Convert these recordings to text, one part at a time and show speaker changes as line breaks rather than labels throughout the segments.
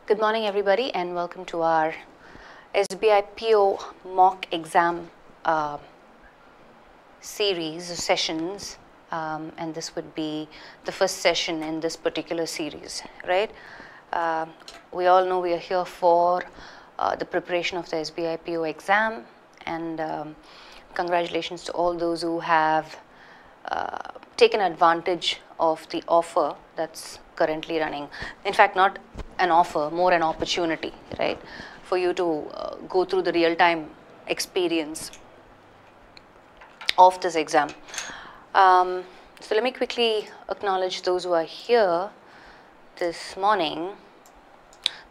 Good morning, everybody, and welcome to our SBI PO mock exam series of sessions. And this would be the first session in this particular series, right? We all know we are here for the preparation of the SBI PO exam, and congratulations to all those who have taken advantage of the offer that's currently running. In fact, not an offer, more an opportunity, right, for you to go through the real-time experience of this exam. So let me quickly acknowledge those who are here this morning,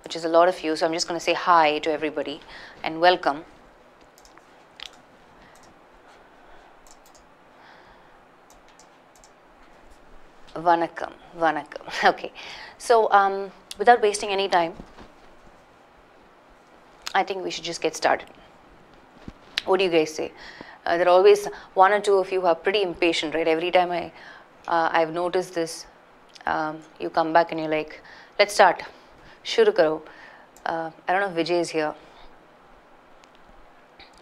which is a lot of you. So I'm just going to say hi to everybody and welcome. Vanakkam, vanakkam. Okay, so without wasting any time, I think we should just get started. What do you guys say? There are always one or two of you who are pretty impatient, right? Every time I've noticed this, you come back and you're like, let's start. Shuru karo. I don't know if Vijay is here.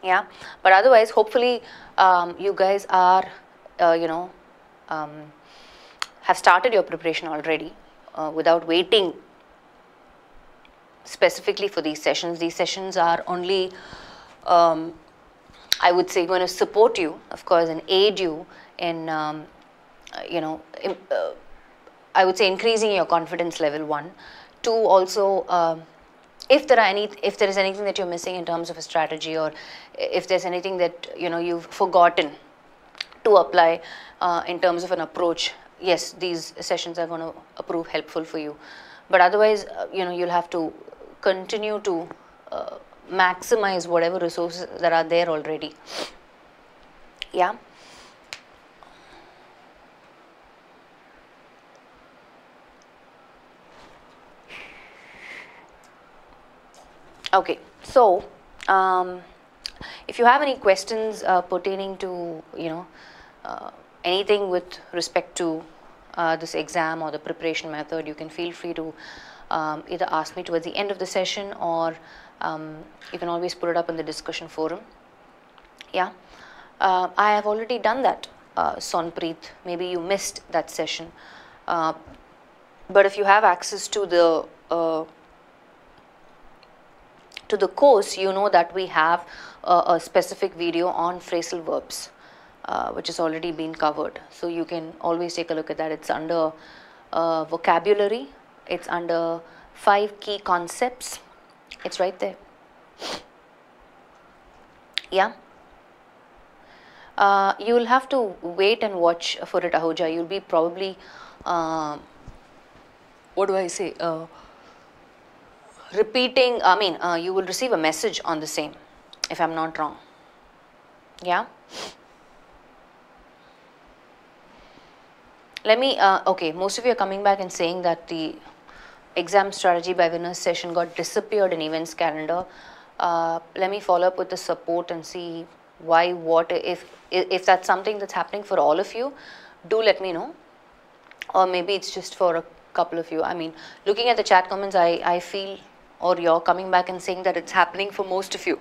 Yeah, but otherwise, hopefully, you guys are, have started your preparation already without waiting specifically for these sessions. These sessions are only, I would say, going to support you, of course, and aid you in, I would say, increasing your confidence level, one. Two, also, if there is anything that you're missing in terms of a strategy, or if there's anything that you've forgotten to apply in terms of an approach, yes, these sessions are going to prove helpful for you. But otherwise, you'll have to continue to maximize whatever resources that are there already. Yeah. Okay, so if you have any questions pertaining to anything with respect to this exam or the preparation method, you can feel free to either ask me towards the end of the session, or you can always put it up in the discussion forum. Yeah, I have already done that, Sonpreet. Maybe you missed that session, but if you have access to the course, you know that we have a specific video on phrasal verbs, which has already been covered. So you can always take a look at that. It's under vocabulary. It's under 5 key concepts. It's right there. Yeah. You'll have to wait and watch for it, Ahuja. You'll be probably, what do I say? Repeating, you will receive a message on the same, if I'm not wrong. Yeah. Let me, okay, most of you are coming back and saying that the exam strategy by winners session got disappeared in events calendar. Let me follow up with the support and see why, what, if that's something that's happening for all of you, do let me know. Or maybe it's just for a couple of you. I mean, looking at the chat comments, I feel, or you're coming back and saying that it's happening for most of you.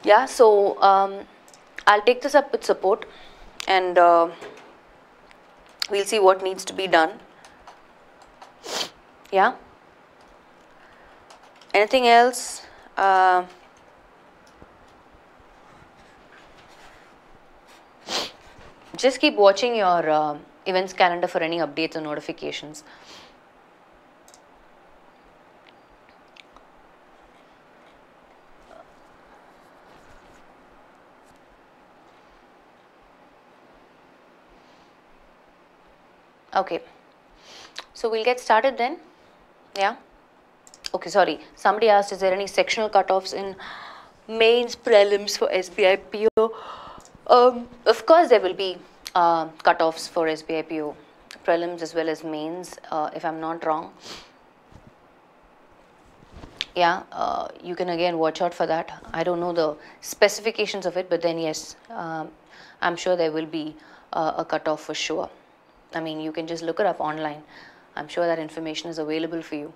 Yeah, so I'll take this up with support, and we'll see what needs to be done. Yeah. Anything else? Just keep watching your events calendar for any updates or notifications. Okay, so we'll get started then. Yeah. Okay, sorry. Somebody asked, is there any sectional cutoffs in mains prelims for SBI PO? Of course, there will be cutoffs for SBI PO prelims as well as mains, if I'm not wrong. Yeah, you can again watch out for that. I don't know the specifications of it, but then yes, I'm sure there will be a cutoff for sure. I mean, you can just look it up online. I'm sure that information is available for you.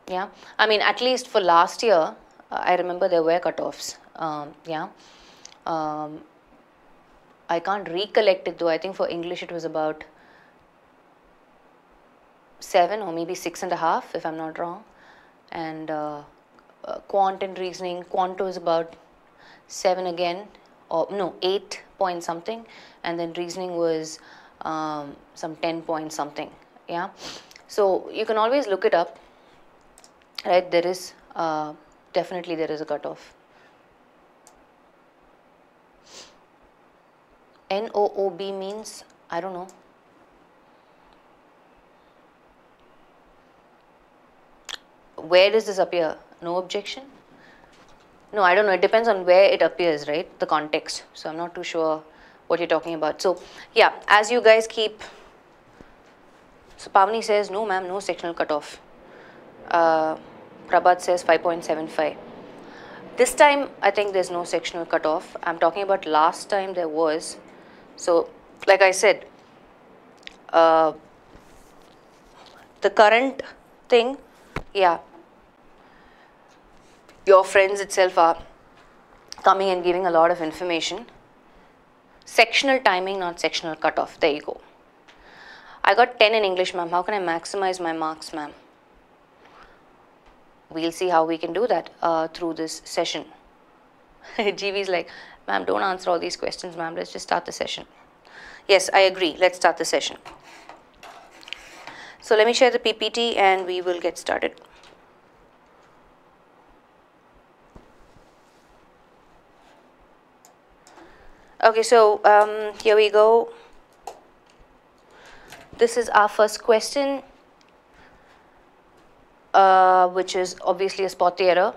Yeah, I mean, at least for last year, I remember there were cutoffs. Yeah, I can't recollect it though. I think for English it was about 7 or maybe 6.5, if I'm not wrong. And quant and reasoning, quant was about 7 again, or no, 8 point something, and then reasoning was some 10 point something. Yeah, so you can always look it up, right? There is definitely there is a cutoff. NOOB means, I don't know. Where does this appear? No objection? No, I don't know. It depends on where it appears, right? The context. So I'm not too sure what you're talking about. So yeah, as you guys keep. So Pavani says, no ma'am, no sectional cutoff. Prabhat says 5.75. This time, I think there's no sectional cutoff. I'm talking about last time there was. So, like I said, the current thing, yeah, your friends itself are coming and giving a lot of information. Sectional timing, not sectional cutoff. There you go. I got 10 in English, ma'am. How can I maximize my marks, ma'am? We'll see how we can do that through this session. GV is like, ma'am, don't answer all these questions, ma'am. Let's just start the session. Yes, I agree. Let's start the session. So let me share the PPT and we will get started. Okay, so here we go. This is our first question, which is obviously a spot error.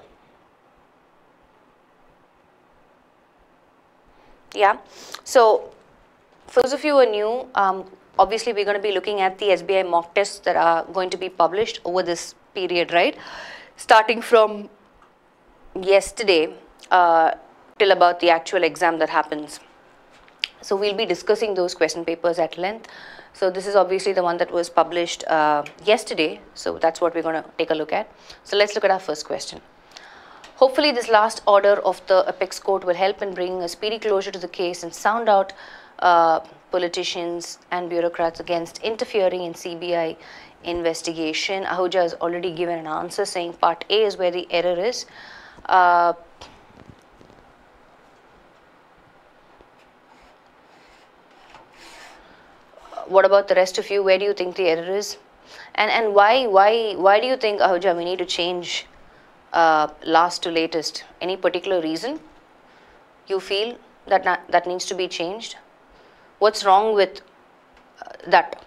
Yeah, so for those of you who are new, obviously we're going to be looking at the SBI mock tests that are going to be published over this period, right? Starting from yesterday till about the actual exam that happens. So we'll be discussing those question papers at length. So this is obviously the one that was published yesterday. So that's what we're going to take a look at. So let's look at our first question. Hopefully this last order of the apex court will help in bringing a speedy closure to the case and sound out politicians and bureaucrats against interfering in CBI investigation. Ahuja has already given an answer saying part A is where the error is. What about the rest of you? Where do you think the error is? And why do you think, Ahuja, we need to change last to latest? Any particular reason you feel that that needs to be changed? What's wrong with that?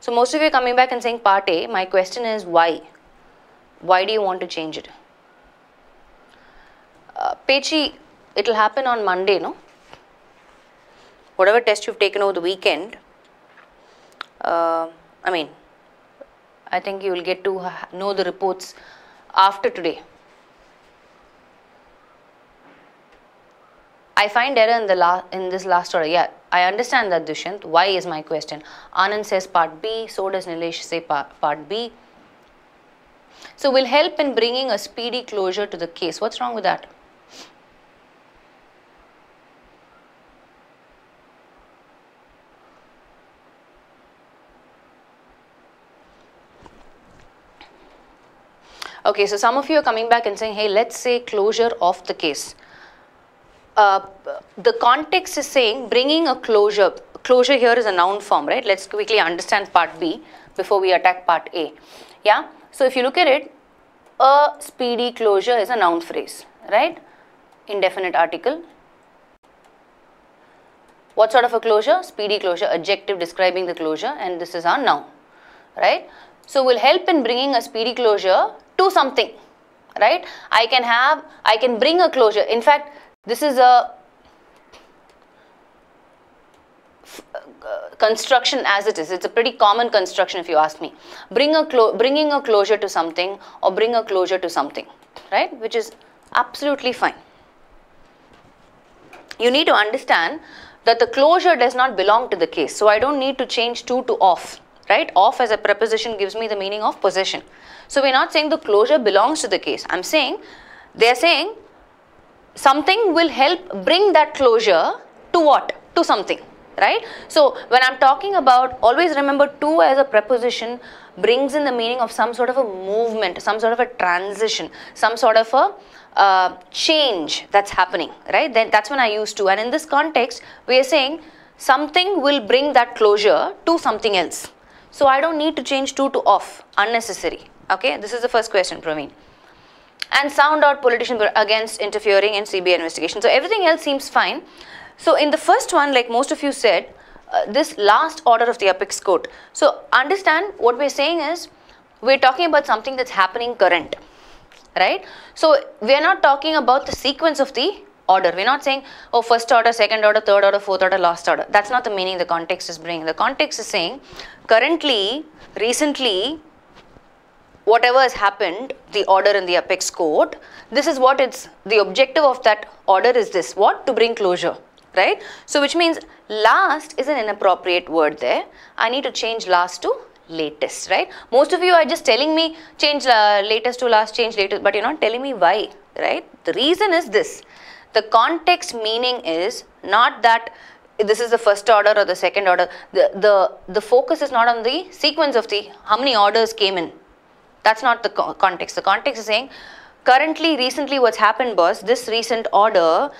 So most of you are coming back and saying part A. My question is why? Why do you want to change it? Pechi, it will happen on Monday, no? Whatever test you've taken over the weekend, I mean, I think you will get to know the reports after today. I find error in this last order. Yeah, I understand that, Dushyant. Why is my question? Anand says part B, so does Nilesh say part B. So will help in bringing a speedy closure to the case. What's wrong with that? Okay, so some of you are coming back and saying, hey, let's say closure of the case. The context is saying bringing a closure. Closure here is a noun form, right? Let's quickly understand part B before we attack part A. Yeah, so if you look at it, a speedy closure is a noun phrase, right? Indefinite article. What sort of a closure? Speedy closure, adjective describing the closure, and this is our noun, right? So will help in bringing a speedy closure to something, right? I can bring a closure. In fact, this is a construction as it is. It's a pretty common construction if you ask me. Bringing a closure to something or bring a closure to something, right? Which is absolutely fine. you need to understand that the closure does not belong to the case. So I don't need to change to off, right? Off as a preposition gives me the meaning of possession. So we're not saying the closure belongs to the case. I'm saying, they're saying something will help bring that closure to what? To something, right? So when I'm talking about, always remember to as a preposition brings in the meaning of some sort of a movement, some sort of a transition, some sort of a change that's happening, right? Then that's when I use to. And in this context, we are saying something will bring that closure to something else. So I don't need to change to off, unnecessary. Okay, this is the first question, Praveen. And sound out politician against interfering in CBI investigation. So everything else seems fine. So in the first one, like most of you said, this last order of the apex court. So understand what we're saying is, we're talking about something that's happening current, right? So we're not talking about the sequence of the order. We're not saying, oh, first order, second order, third order, fourth order, last order. That's not the meaning the context is bringing. The context is saying, currently, recently, whatever has happened, the order in the apex court, this is what it's, the objective of that order is this, what? To bring closure, right? So which means last is an inappropriate word there. I need to change last to latest, right? Most of you are just telling me change latest to last, change latest, but you're not telling me why, right? The reason is this. The context meaning is not that this is the first order or the second order. The focus is not on the sequence of the how many orders came in. That's not the context. The context is saying currently, recently what's happened was this recent order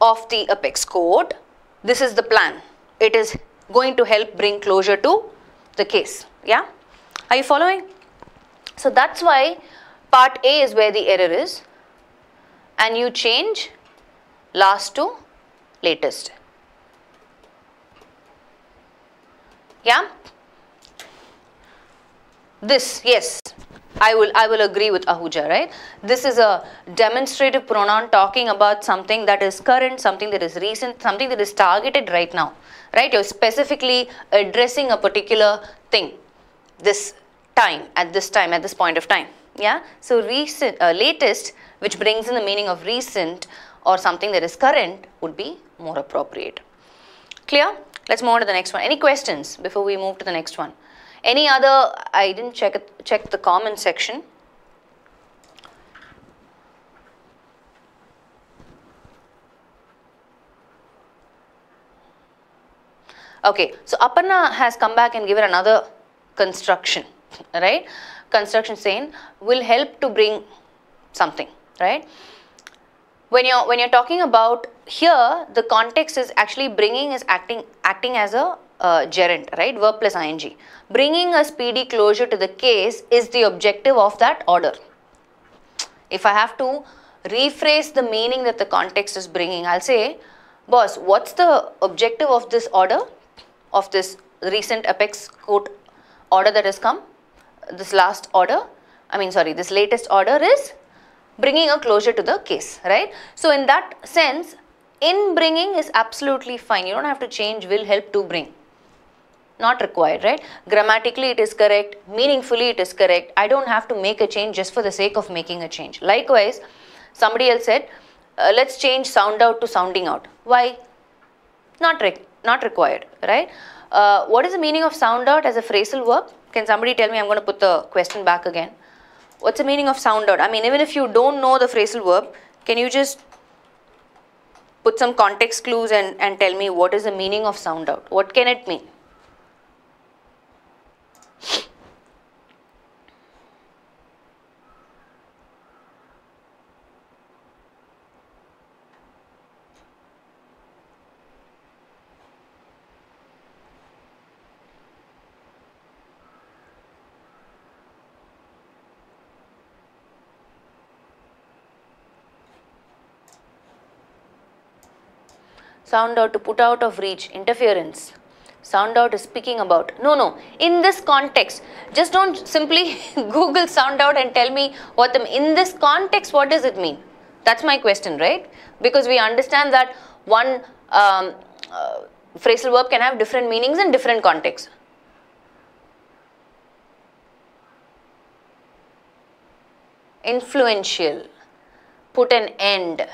of the apex court, this is the plan. It is going to help bring closure to the case. Yeah? Are you following? So that's why part A is where the error is, and you change last to latest. Yeah? This, yes, I will agree with Ahuja, right? This is a demonstrative pronoun talking about something that is current, something that is recent, something that is targeted right now, right? You're specifically addressing a particular thing, this time, at this point of time. Yeah? So recent, latest, which brings in the meaning of recent or something that is current, would be more appropriate. Clear? Let's move on to the next one. Any questions before we move to the next one? Any other, I didn't check the comment section. Okay, so Aparna has come back and given another construction, right? Construction saying will help to bring something, right? When you're talking about here, the context is actually bringing is acting as a gerund, right? Verb plus ing. Bringing a speedy closure to the case is the objective of that order. If I have to rephrase the meaning that the context is bringing, I'll say, boss, what's the objective of this order, of this recent apex court order that has come? This last order, this latest order is bringing a closure to the case, right? So in that sense, in bringing is absolutely fine. You don't have to change will help to bring. Not required, right? Grammatically it is correct, meaningfully it is correct. I don't have to make a change just for the sake of making a change. Likewise, somebody else said, let's change sound out to sounding out. Why? Not required, right? What is the meaning of sound out as a phrasal verb? Can somebody tell me? I'm going to put the question back again. What's the meaning of sound out? I mean, even if you don't know the phrasal verb, can you just put some context clues and tell me what is the meaning of sound out? What can it mean? Sound out, to put out of reach, interference. Sound out is speaking about. No. In this context, just don't simply Google sound out and tell me in this context, what does it mean? That's my question, right? Because we understand that one phrasal verb can have different meanings in different contexts. Influential, put an end.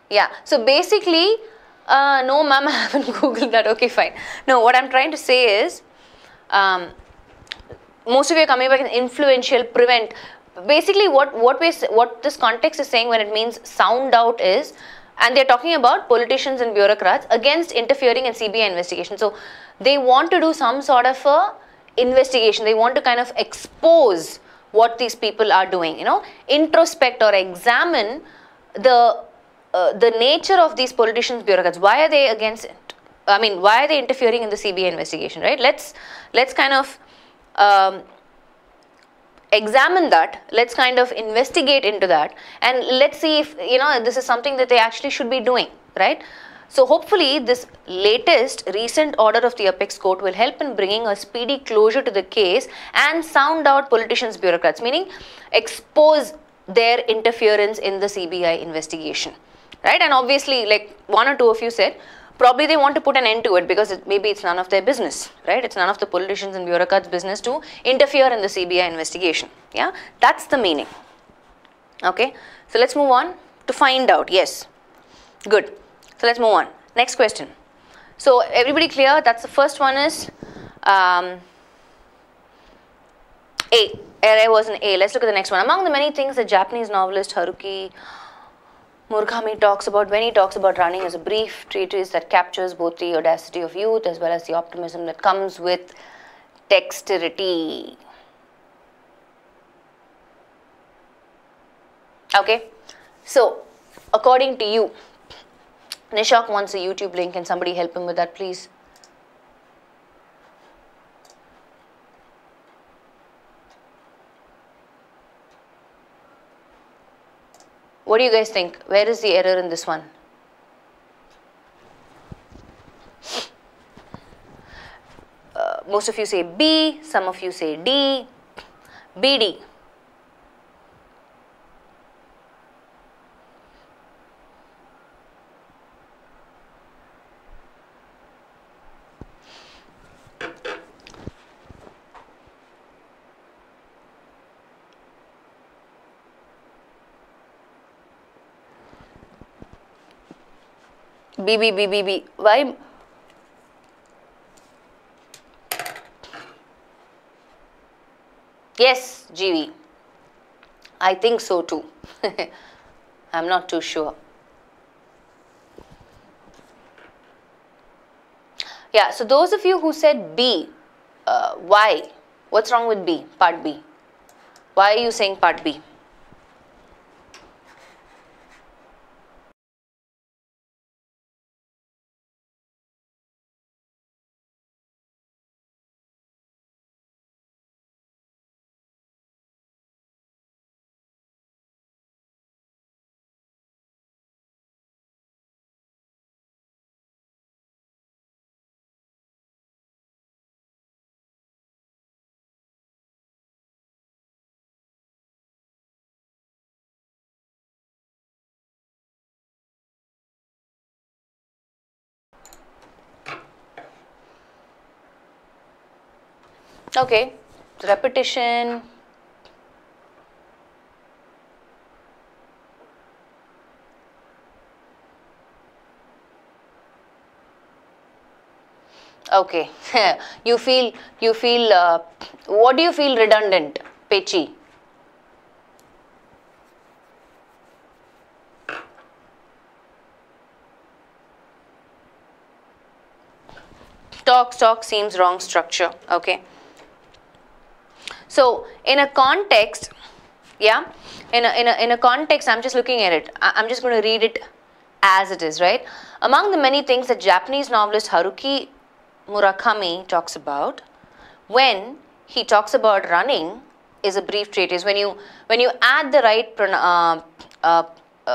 Yeah, so basically, no ma'am, I haven't googled that. Okay, fine. No, what I'm trying to say is, most of you are coming back in influential, prevent. Basically, what this context is saying when it means sound out is, and they're talking about politicians and bureaucrats against interfering in CBI investigation. So they want to do some sort of a investigation. They want to kind of expose what these people are doing, you know, introspect or examine the nature of these politicians, bureaucrats. Why are they against it? I mean, why are they interfering in the CBI investigation, right? Let's kind of examine that. Let's kind of investigate into that, and let's see if, you know, this is something that they actually should be doing, right? So hopefully this latest recent order of the apex court will help in bringing a speedy closure to the case and sound out politicians, bureaucrats, meaning expose their interference in the CBI investigation, right? And obviously, like one or two of you said, probably they want to put an end to it because maybe it's none of their business, right? It's none of the politicians and bureaucrats' business to interfere in the CBI investigation. Yeah, that's the meaning. Okay, so let's move on to find out. Yes, good. So let's move on. Next question. So everybody clear? That's the first one is A. Error was an A. Let's look at the next one. Among the many things the Japanese novelist Haruki Murakami talks about when he talks about running is a brief treatise that captures both the audacity of youth as well as the optimism that comes with dexterity. Okay, so according to you, Nishak wants a YouTube link. Can somebody help him with that, please? What do you guys think? Where is the error in this one? Most of you say B, some of you say D, BD. B. Why? Yes, GV. I think so too. I'm not too sure. Yeah, so those of you who said B, why? What's wrong with B, part B? Why are you saying part B? Okay, repetition. Okay, you feel, what do you feel redundant, Pechi? Talk seems wrong structure. Okay. So in a context, yeah, in a context, I'm just looking at it. I'm just going to read it as it is, right? Among the many things that Japanese novelist Haruki Murakami talks about when he talks about running is a brief treatise. When you add the right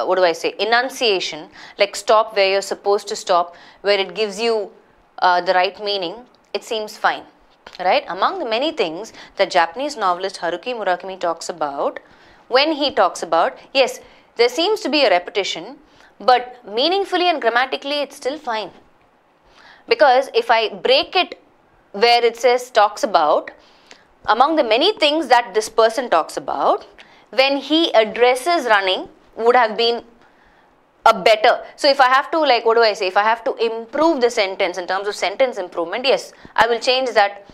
what do I say, enunciation, like stop where you're supposed to stop, where it gives you the right meaning, it seems fine, right? Among the many things that Japanese novelist Haruki Murakami talks about when he talks about, yes, there seems to be a repetition, but meaningfully and grammatically it's still fine. Because if I break it where it says talks about, among the many things that this person talks about, when he addresses running would have been a better. So if I have to, like, what do I say? If I have to improve the sentence in terms of sentence improvement, yes, I will change that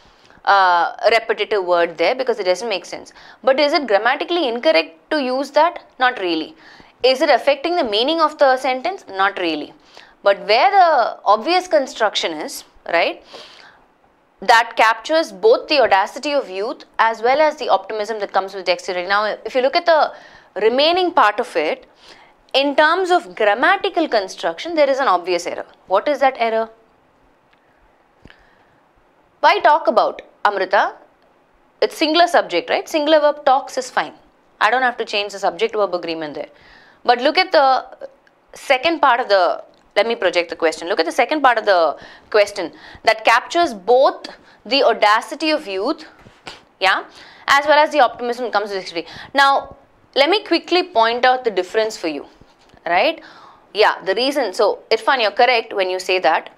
repetitive word there because it doesn't make sense. But is it grammatically incorrect to use that? Not really. Is it affecting the meaning of the sentence? Not really. But where the obvious construction is, right, that captures both the audacity of youth as well as the optimism that comes with dexterity. Now, if you look at the remaining part of it, in terms of grammatical construction, there is an obvious error. What is that error? Why talk about, Amrita? It's singular subject, right? Singular verb talks is fine. I don't have to change the subject verb agreement there. But look at the second part of the, let me project the question. Look at the second part of the question that captures both the audacity of youth, yeah, as well as the optimism that comes with history. Now, let me quickly point out the difference for you, right? Yeah, the reason, so Irfan, you're correct when you say that.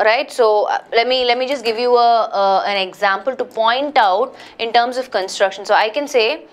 Right, so let me just give you an example to point out in terms of construction. So I can say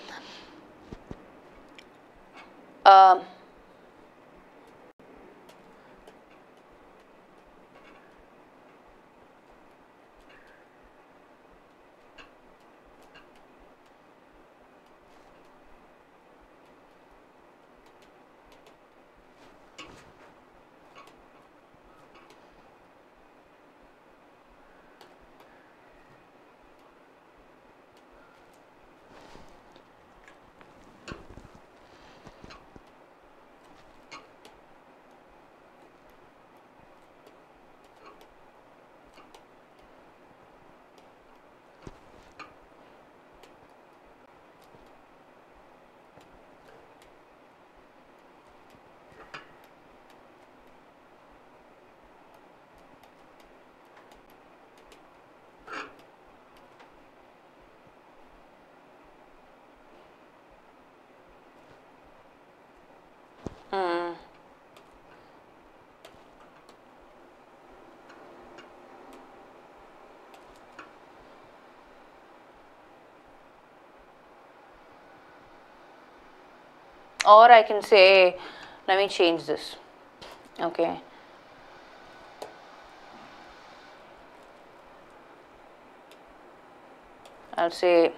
or I can say, let me change this, okay. I'll say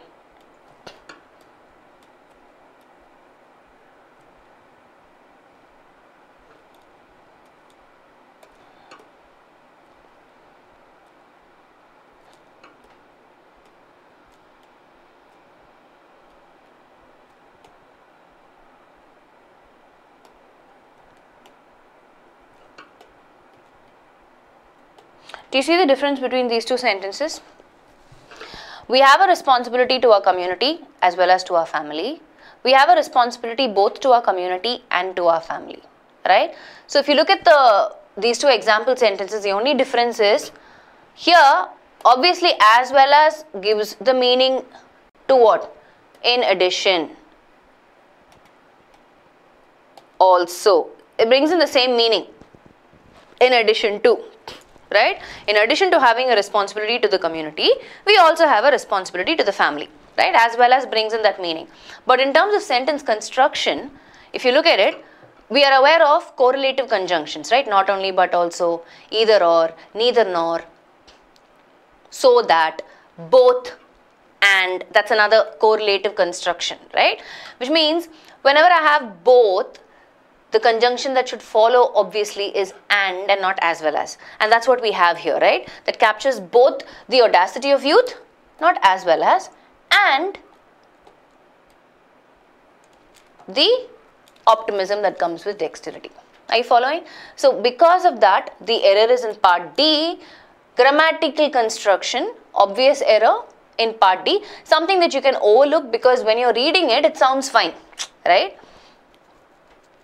do you see the difference between these two sentences? We have a responsibility to our community as well as to our family. We have a responsibility both to our community and to our family, right? So if you look at these two example sentences, the only difference is here, obviously, as well as gives the meaning to what? In addition. Also, it brings in the same meaning. In addition to. Right? In addition to having a responsibility to the community, we also have a responsibility to the family, right? As well as brings in that meaning. But in terms of sentence construction, if you look at it, we are aware of correlative conjunctions, right? Not only but also, either or, neither nor, so that, both, and, that's another correlative construction, right? Which means whenever I have both, the conjunction that should follow obviously is and not as well as. And that's what we have here, right? That captures both the audacity of youth, not as well as, and the optimism that comes with dexterity. Are you following? So because of that, the error is in part D, grammatical construction, obvious error in part D, something that you can overlook because when you're reading it, it sounds fine, right?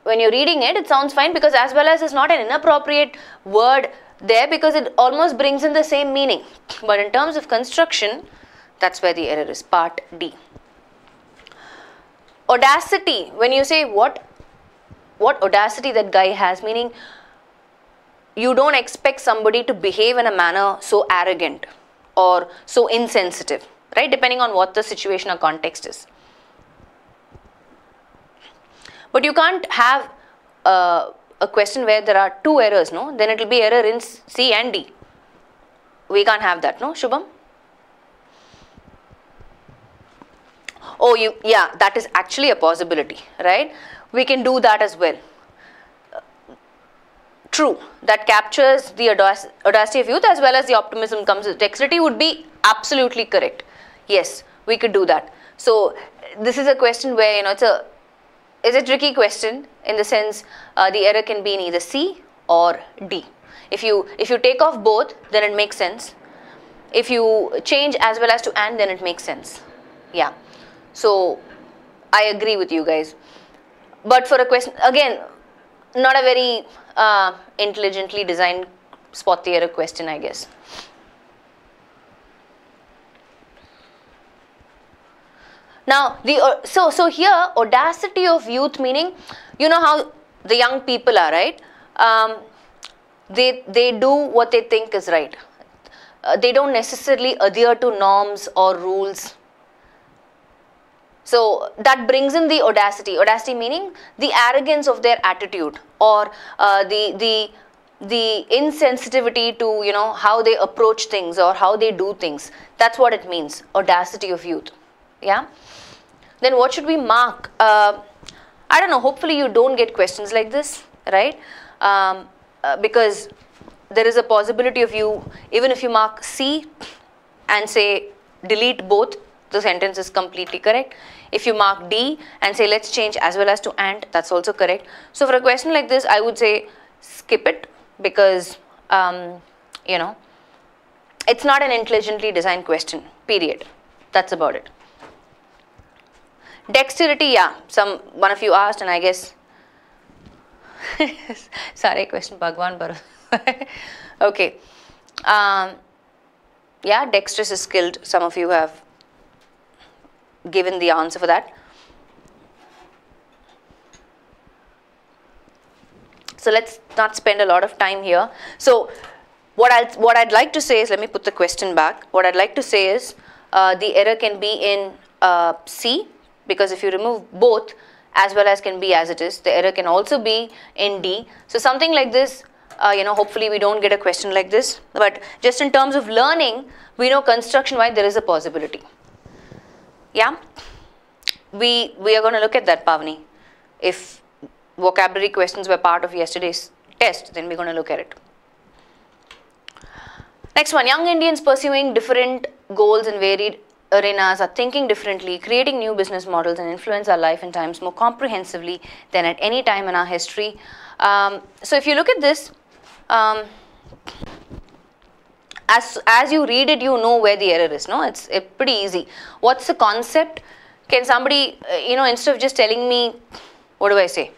When you're reading it, it sounds fine because as well as is not an inappropriate word there because it almost brings in the same meaning. But in terms of construction, that's where the error is, part D. Audacity, when you say what audacity that guy has, meaning you don't expect somebody to behave in a manner so arrogant or so insensitive, right? Depending on what the situation or context is. But you can't have a question where there are two errors, no? Then it will be error in C and D. We can't have that, no, Shubham? Oh, yeah, that is actually a possibility, right? We can do that as well. True, that captures the audacity of youth as well as the optimism comes with dexterity would be absolutely correct. Yes, we could do that. So this is a question where, you know, it's a tricky question in the sense the error can be in either C or D. If you take off both, then it makes sense. If you change as well as to and, then it makes sense. Yeah. So I agree with you guys. But for a question, again, not a very intelligently designed spot the error question, I guess. Now, so here, audacity of youth meaning, you know how the young people are, right? They do what they think is right. They don't necessarily adhere to norms or rules. So that brings in the audacity. Audacity meaning the arrogance of their attitude, or the insensitivity to, you know, how they approach things or how they do things. That's what it means, audacity of youth. Yeah. Then what should we mark? I don't know. Hopefully you don't get questions like this, right? Because there is a possibility of you, even if you mark C and say delete both, the sentence is completely correct. If you mark D and say let's change as well as to and, that's also correct. So for a question like this, I would say skip it, because you know, it's not an intelligently designed question, period. That's about it. Dexterity, yeah, one of you asked, and I guess sorry, question Bhagwan Baro. Okay. Yeah, dexterous is skilled. Some of you have given the answer for that. So let's not spend a lot of time here. So what I'd like to say is, let me put the question back. What I'd like to say is the error can be in C, because if you remove both as well as can be as it is, the error can also be in D. So something like this, you know, hopefully we don't get a question like this, but just in terms of learning, we know construction-wise there is a possibility. Yeah, we are going to look at that, Pavani. If vocabulary questions were part of yesterday's test, then we're going to look at it. Next one, young Indians pursuing different goals in varied arenas are thinking differently, creating new business models, and influence our life and times more comprehensively than at any time in our history. So if you look at this, as you read it, you know where the error is. No, it's pretty easy. What's the concept? Can somebody, you know, instead of just telling me, what do I say?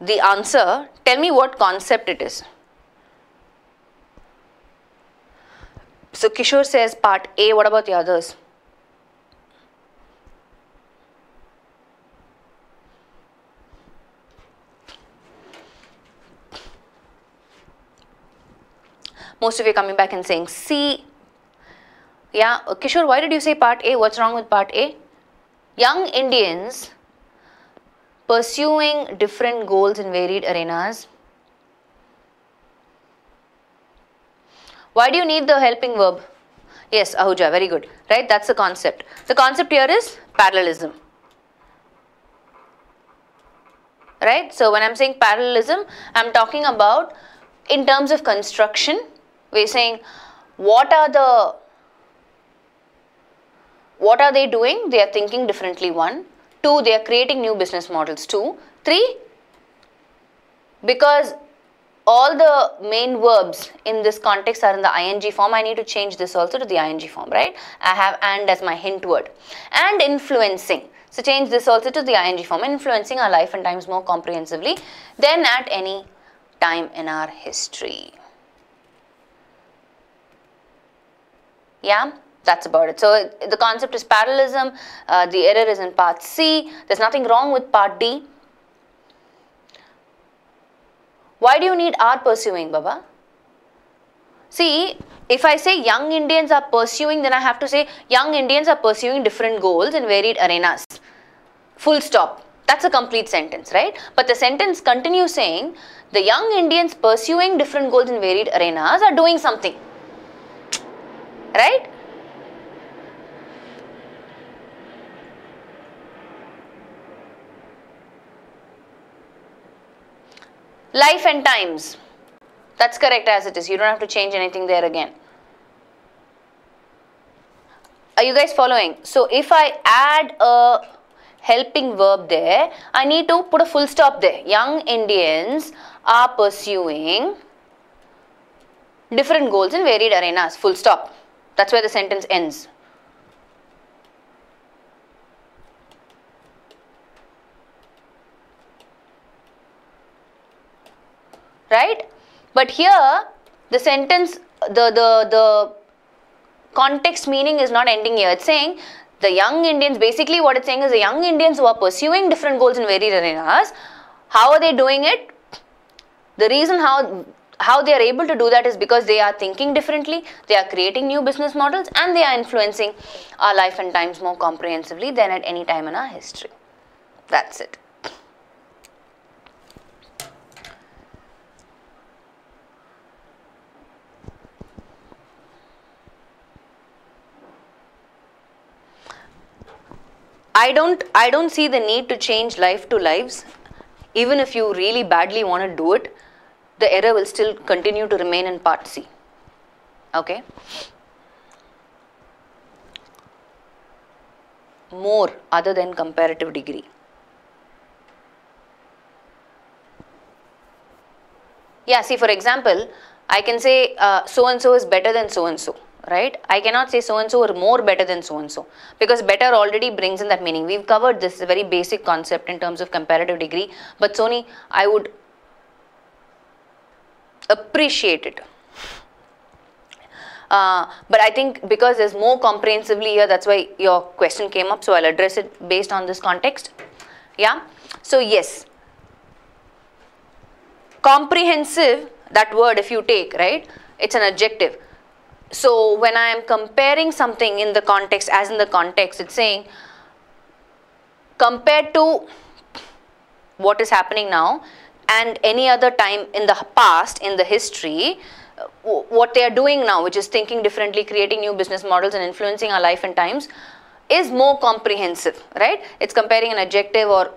The answer, tell me what concept it is. So Kishore says part A. What about the others? Most of you are coming back and saying C. Yeah, Kishore, why did you say part A? What's wrong with part A? Young Indians pursuing different goals in varied arenas. Why do you need the helping verb? Yes, Ahuja, very good. Right, that's the concept. The concept here is parallelism. Right, so when I'm saying parallelism, I'm talking about in terms of construction. We're saying what are they doing? They are thinking differently, 1. 2, they are creating new business models, 2. 3, because all the main verbs in this context are in the ing form, I need to change this also to the ing form, right? I have and as my hint word. And influencing. So change this also to the ing form, influencing our life and times more comprehensively than at any time in our history. Yeah, that's about it. So the concept is parallelism. The error is in part C. There's nothing wrong with part D. Why do you need are pursuing, Baba? See, If I say young Indians are pursuing, then I have to say young Indians are pursuing different goals in varied arenas. Full stop. That's a complete sentence, right? But the sentence continues saying the young Indians pursuing different goals in varied arenas are doing something. Right? Life and times. That's correct as it is. You don't have to change anything there again. Are you guys following? So if I add a helping verb there, I need to put a full stop there. Young Indians are pursuing different goals in varied arenas. Full stop. That's where the sentence ends. Right? But here the sentence, the context meaning is not ending here. It's saying the young Indians, basically what it's saying is the young Indians who are pursuing different goals in varied arenas, how are they doing it? The reason how they are able to do that is because they are thinking differently, they are creating new business models, and they are influencing our life and times more comprehensively than at any time in our history. That's it. I don't see the need to change life to lives. Even if you really badly want to do it, the error will still continue to remain in part C. Okay? More other than comparative degree. Yeah, see, for example, I can say so and so is better than so and so. Right? I cannot say so and so or more better than so and so, because better already brings in that meaning. We've covered this, a very basic concept in terms of comparative degree, but Sony, I would appreciate it. But I think because there's more comprehensively here, that's why your question came up, so I'll address it based on this context. Yeah, so yes, comprehensive, that word if you take, right, it's an adjective. So when I am comparing something in the context, as in the context, it's saying compared to what is happening now and any other time in the past, in the history, what they are doing now, which is thinking differently, creating new business models and influencing our life and times, is more comprehensive, right? It's comparing an adjective, or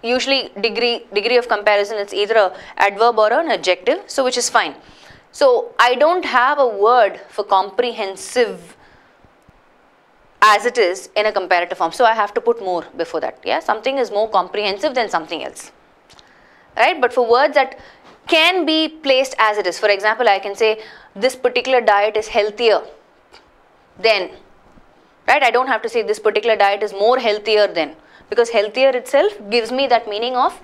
usually degree of comparison, it's either an adverb or an adjective, so which is fine. So I don't have a word for comprehensive as it is in a comparative form. So I have to put more before that. Yeah, something is more comprehensive than something else. Right? But for words that can be placed as it is, for example, I can say this particular diet is healthier than, right? I don't have to say this particular diet is more healthier than, because healthier itself gives me that meaning of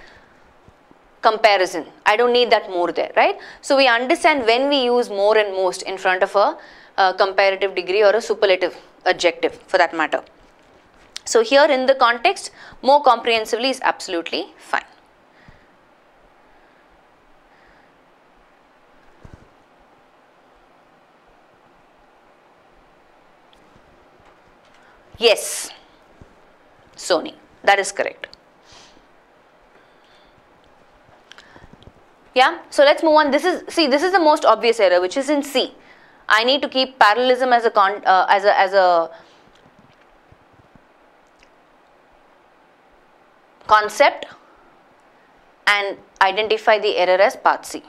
comparison. I don't need that more there, right? So we understand when we use more and most in front of a comparative degree or a superlative adjective for that matter. So here in the context, more comprehensively is absolutely fine. Yes, Sony, that is correct. Yeah, so let's move on. This is the most obvious error, which is in C. I need to keep parallelism as a concept and identify the error as part C.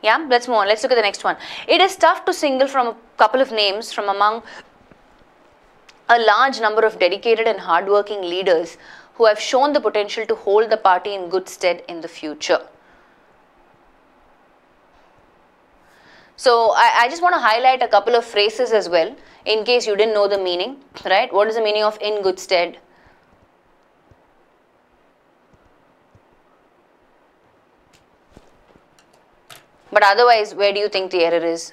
Yeah, let's move on. Let's look at the next one. It is tough to single from a couple of names from among a large number of dedicated and hardworking leaders who have shown the potential to hold the party in good stead in the future. So I just want to highlight a couple of phrases as well, in case you didn't know the meaning, right? What is the meaning of in good stead? But otherwise, where do you think the error is?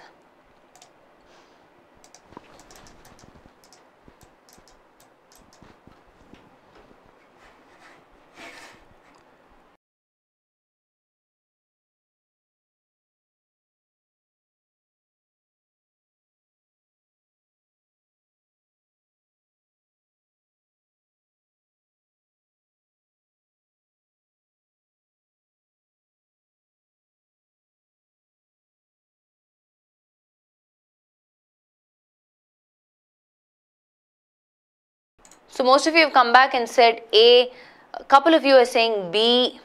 So most of you have come back and said A. A couple of you are saying B,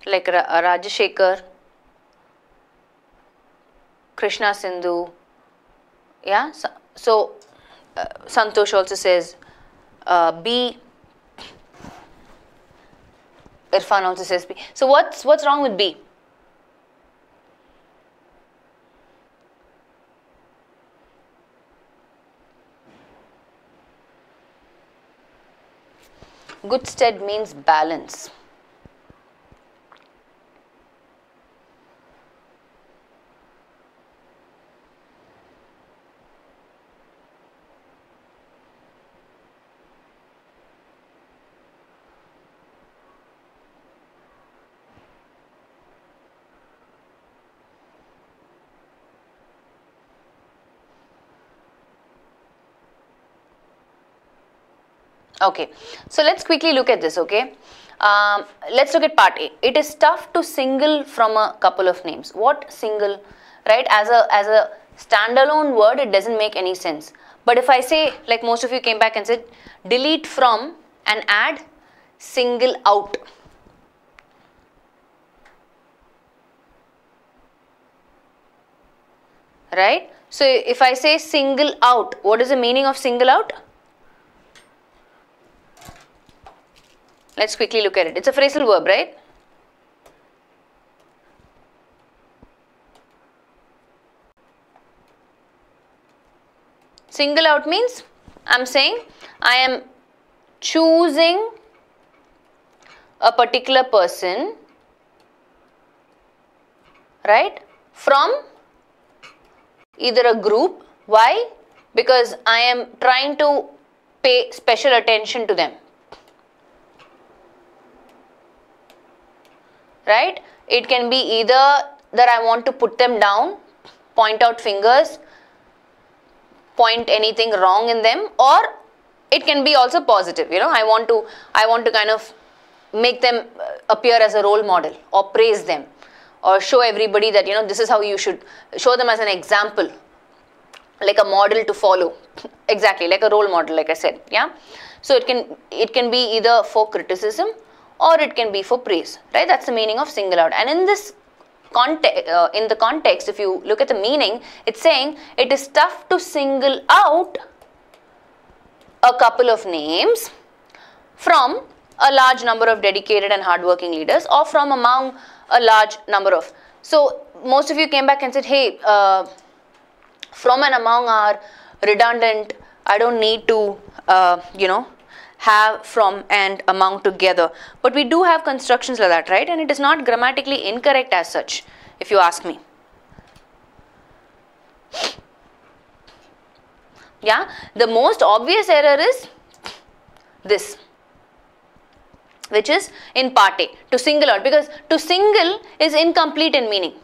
like Rajashekar, Krishna Sindhu. Yeah. So Santosh also says B. Irfan also says B. So what's wrong with B? Good stead means balance. Okay, so let's quickly look at this, okay. Let's look at part A. It is tough to single from a couple of names. What single, right? As a standalone word, it doesn't make any sense. But if I say, like most of you came back and said, delete from and add single out. Right? So if I say single out, what is the meaning of single out? Let's quickly look at it. It's a phrasal verb, right? Single out means I'm saying I am choosing a particular person, right, from either a group. Why? Because I am trying to pay special attention to them. Right? It can be either that I want to put them down, point out fingers, point anything wrong in them, or it can be also positive. You know, I want to kind of make them appear as a role model, or praise them, or show everybody that, you know, this is how you should, show them as an example, like a model to follow. Exactly, like a role model, like I said. Yeah. So it can be either for criticism or it can be for praise, right? That's the meaning of single out. And in this context, if you look at the meaning, it's saying it is tough to single out a couple of names from a large number of dedicated and hardworking leaders, or from among a large number of. So most of you came back and said, hey, from and among are redundant. I don't need to, you know, have from and among together. But we do have constructions like that, right? And it is not grammatically incorrect as such, if you ask me. Yeah, the most obvious error is this, which is in part A, to single out, because to single is incomplete in meaning.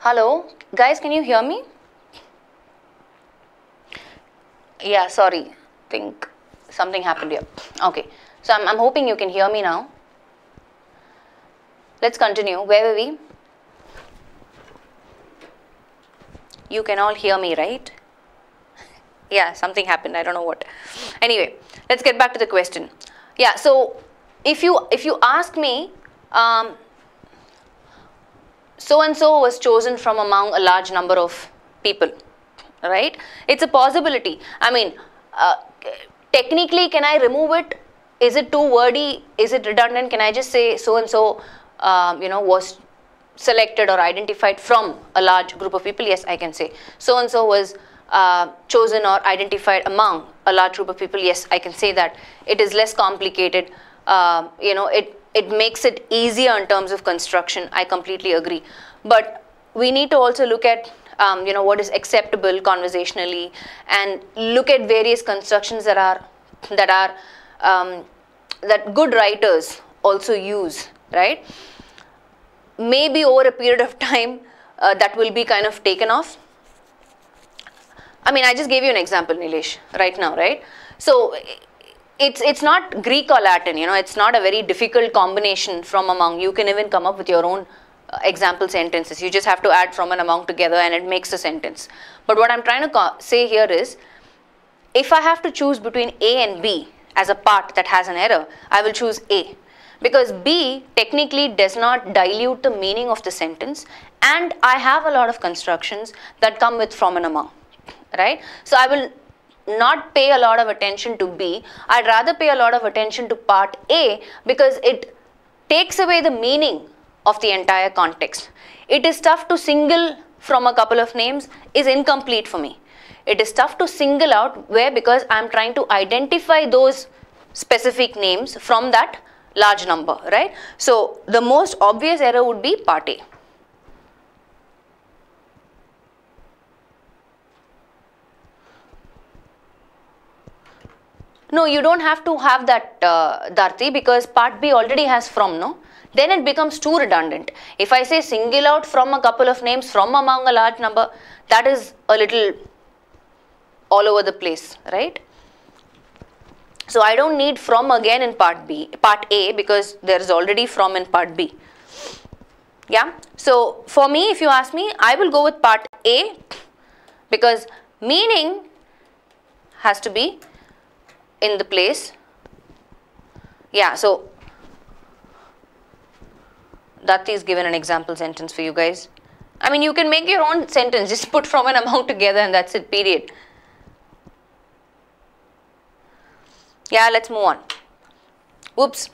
Hello, guys, can you hear me? Yeah, sorry, think something happened here. Okay, so I'm hoping you can hear me now. Let's continue. Where were we? You can all hear me, right? Yeah, something happened. I don't know what. Anyway, let's get back to the question. Yeah, so if you ask me, so and so was chosen from among a large number of people, right? It's a possibility. I mean, technically, can I remove it? Is it too wordy? Is it redundant? Can I just say so and so, was selected or identified from a large group of people? Yes, I can say so and so was chosen or identified among a large group of people. Yes, I can say that. It is less complicated. It makes it easier in terms of construction. I completely agree. But we need to also look at what is acceptable conversationally, and look at various constructions that good writers also use, right? Maybe over a period of time that will be kind of taken off. I mean, I just gave you an example, Nilesh, right now, right? So it's not Greek or Latin, it's not a very difficult combination from among. You can even come up with your own example sentences. You just have to add from and among together and it makes a sentence. But what I'm trying to say here is, if I have to choose between A and B as a part that has an error, I will choose A. Because B technically does not dilute the meaning of the sentence, and I have a lot of constructions that come with from and among, right? So I will not pay a lot of attention to B. I'd rather pay a lot of attention to part A, because it takes away the meaning of the entire context. It is tough to single from a couple of names is incomplete for me. It is tough to single out where, because I'm trying to identify those specific names from that large number, right? So the most obvious error would be part A. No, you don't have to have that, Dharti, because part B already has from, no? Then it becomes too redundant. If I say single out from a couple of names from among a large number, that is a little all over the place, right? So I don't need from again in part A, because there is already from in part B. Yeah. So for me, if you ask me, I will go with part A, because meaning has to be in the place. Yeah. So Datti is given an example sentence for you guys. I mean, you can make your own sentence, just put from and among together and that's it, period. Yeah, let's move on. Whoops,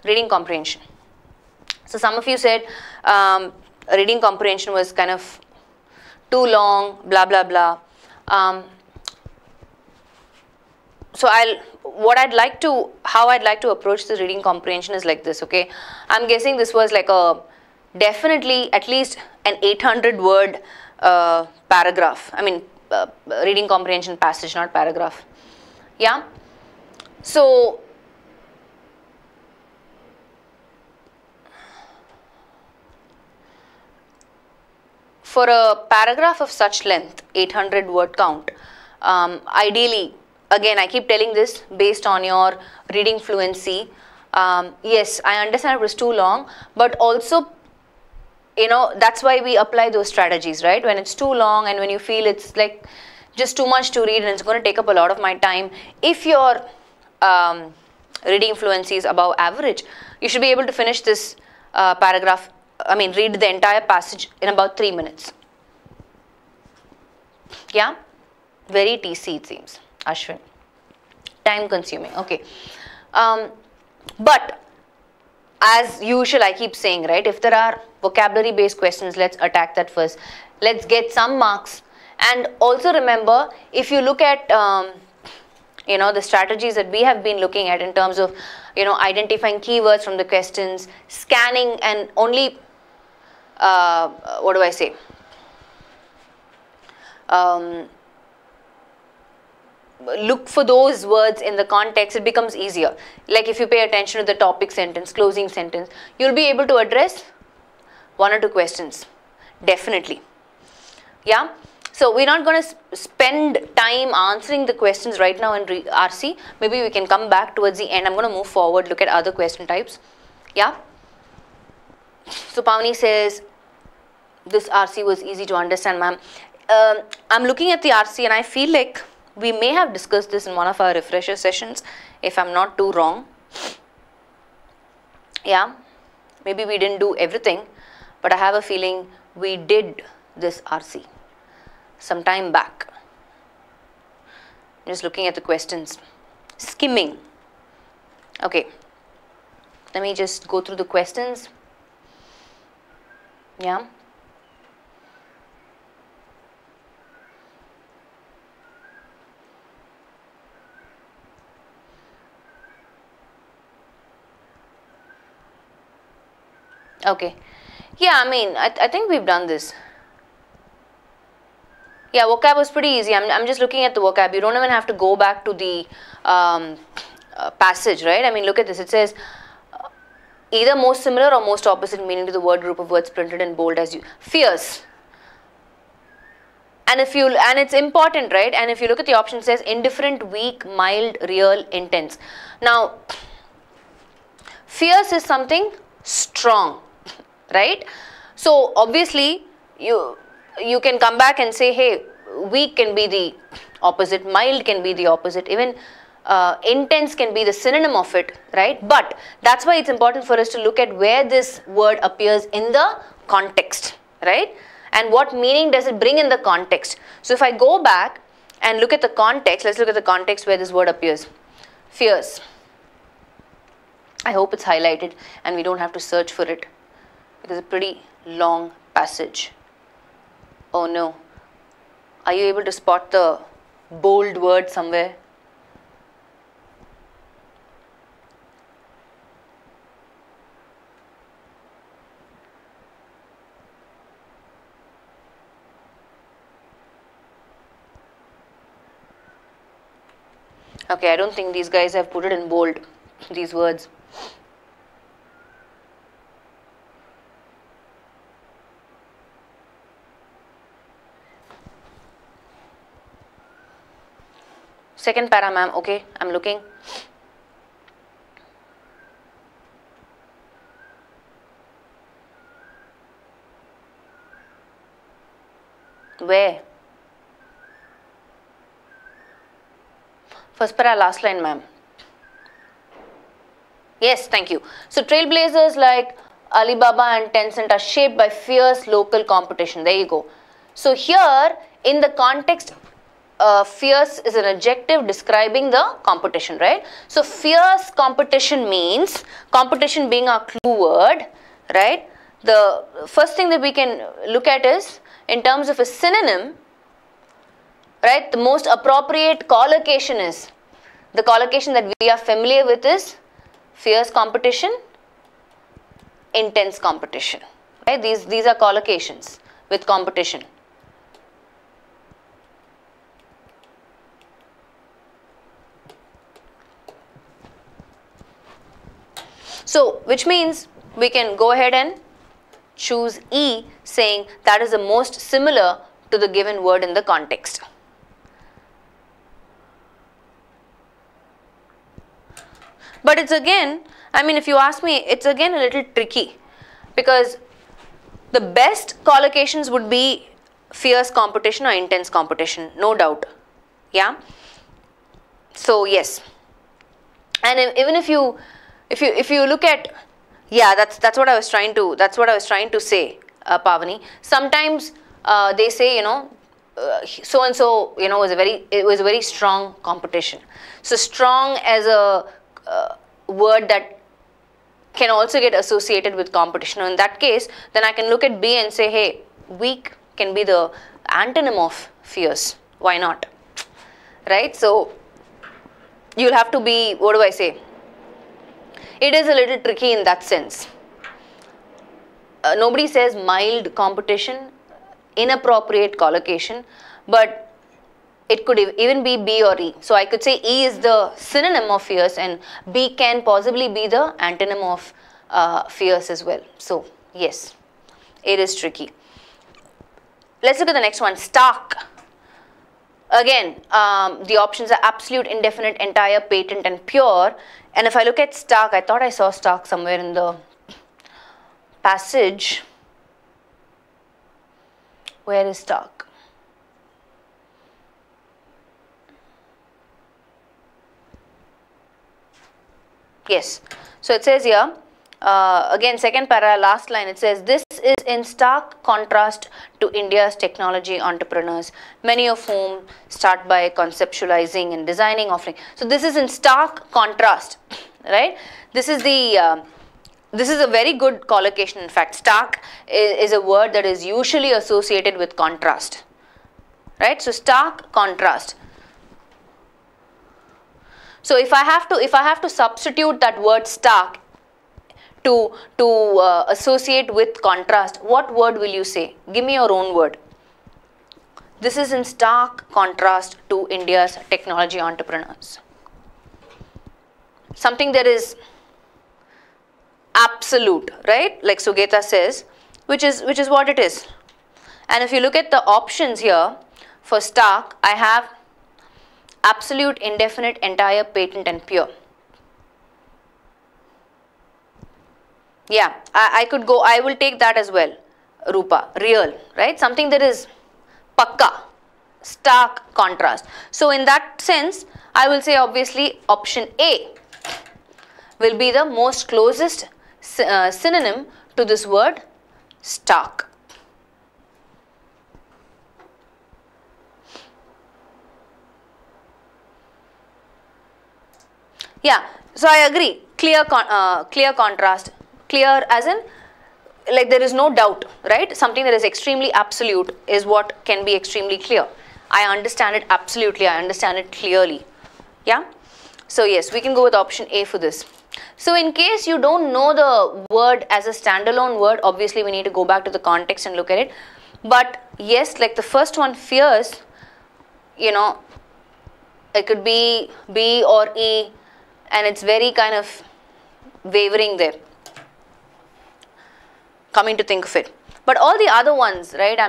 reading comprehension. So some of you said reading comprehension was kind of too long, blah, blah, blah. So how I'd like to approach the reading comprehension is like this, okay? I'm guessing this was like definitely at least an 800 word paragraph. I mean, reading comprehension passage, not paragraph. Yeah? So, for a paragraph of such length, 800 word count, ideally, again, I keep telling this based on your reading fluency. Yes, I understand it was too long, but also, that's why we apply those strategies, right? When it's too long and when you feel it's like just too much to read and it's going to take up a lot of my time, if your reading fluency is above average, you should be able to finish this paragraph, read the entire passage in about 3 minutes. Yeah? Very TC it seems. Ashwin. Time consuming. Okay. But as usual, I keep saying, right, if there are vocabulary based questions, let's attack that first. Let's get some marks. And also remember, if you look at the strategies that we have been looking at in terms of identifying keywords from the questions, scanning, and only what do I say, look for those words in the context, it becomes easier. Like if you pay attention to the topic sentence, closing sentence, you'll be able to address 1 or 2 questions, definitely. Yeah. So we're not going to spend time answering the questions right now in RC. Maybe we can come back towards the end. I'm going to move forward, look at other question types. Yeah. So Pavani says, this RC was easy to understand, ma'am. I'm looking at the RC and I feel like We may have discussed this in one of our refresher sessions, if I'm not too wrong. Yeah, maybe we didn't do everything, but I have a feeling we did this RC some time back. Just looking at the questions. Skimming. Okay, let me just go through the questions. Yeah. Okay. Yeah, I mean, I think we've done this. Yeah, vocab was pretty easy. I'm just looking at the vocab. You don't even have to go back to the passage, right? I mean, look at this. It says either most similar or most opposite meaning to the word group of words printed in bold as you. Fierce. And it's important, right? And if you look at the option, it says indifferent, weak, mild, real, intense. Now, fierce is something strong, right? So obviously you can come back and say, hey, weak can be the opposite, mild can be the opposite, even intense can be the synonym of it, right? But that's why it's important for us to look at where this word appears in the context, right? And what meaning does it bring in the context. So if I go back and look at the context, let's look at the context where this word appears. Fierce. I hope it's highlighted and we don't have to search for it. It is a pretty long passage. Oh no. Are you able to spot the bold word somewhere? Okay, I don't think these guys have put it in bold, these words. Second para, ma'am. Okay, I'm looking. Where? First para, last line, ma'am. Yes, thank you. So trailblazers like Alibaba and Tencent are shaped by fierce local competition. There you go. So here in the context, fierce is an adjective describing the competition, right? So fierce competition means, competition being our clue word, right? The first thing that we can look at is, in terms of a synonym, right, the most appropriate collocation is, the collocation that we are familiar with is fierce competition, intense competition, right? These are collocations with competition. So, which means we can go ahead and choose E, saying that is the most similar to the given word in the context. But it's again, I mean, if you ask me, it's again a little tricky, because the best collocations would be fierce competition or intense competition, no doubt. Yeah. So yes, and even if you look at, yeah, that's what I was trying to say, Pavani. Sometimes they say, you know, so and so, you know, it was a very strong competition. So strong as a word that can also get associated with competition. In that case, then I can look at B and say, hey, weak can be the antonym of fierce. Why not? Right? So you'll have to be, what do I say? It is a little tricky in that sense. Nobody says mild competition, inappropriate collocation, but it could even be B or E. So I could say E is the synonym of fierce and B can possibly be the antonym of fierce as well. So yes, it is tricky. Let's look at the next one, stark. Again, the options are absolute, indefinite, entire, patent and pure. And if I look at stark, I thought I saw stark somewhere in the passage. Where is stark? Yes. So it says here, again second para, last line, it says this is in stark contrast to India's technology entrepreneurs, many of whom start by conceptualizing and designing offering. So this is in stark contrast, right? This is the this is a very good collocation. In fact, stark is a word that is usually associated with contrast, right? So stark contrast. So if I have to substitute that word stark to associate with contrast, what word will you say? Give me your own word. This is in stark contrast to India's technology entrepreneurs. Something that is absolute, right? Like Sugeta says, which is what it is. And if you look at the options here for stark, I have absolute, indefinite, entire, patent and pure. Yeah, I could go, I will take that as well, Rupa, real, right? Something that is pakka, stark contrast. So in that sense, I will say obviously option A will be the most closest synonym to this word stark. Yeah, so I agree, clear contrast, clear as in like there is no doubt, right? Something that is extremely absolute is what can be extremely clear. I understand it absolutely, I understand it clearly. Yeah, so yes, we can go with option A for this. So in case you don't know the word as a standalone word, obviously we need to go back to the context and look at it. But yes, like the first one, fierce, you know, it could be B or E, and it's very kind of wavering there, coming to think of it. But all the other ones, right,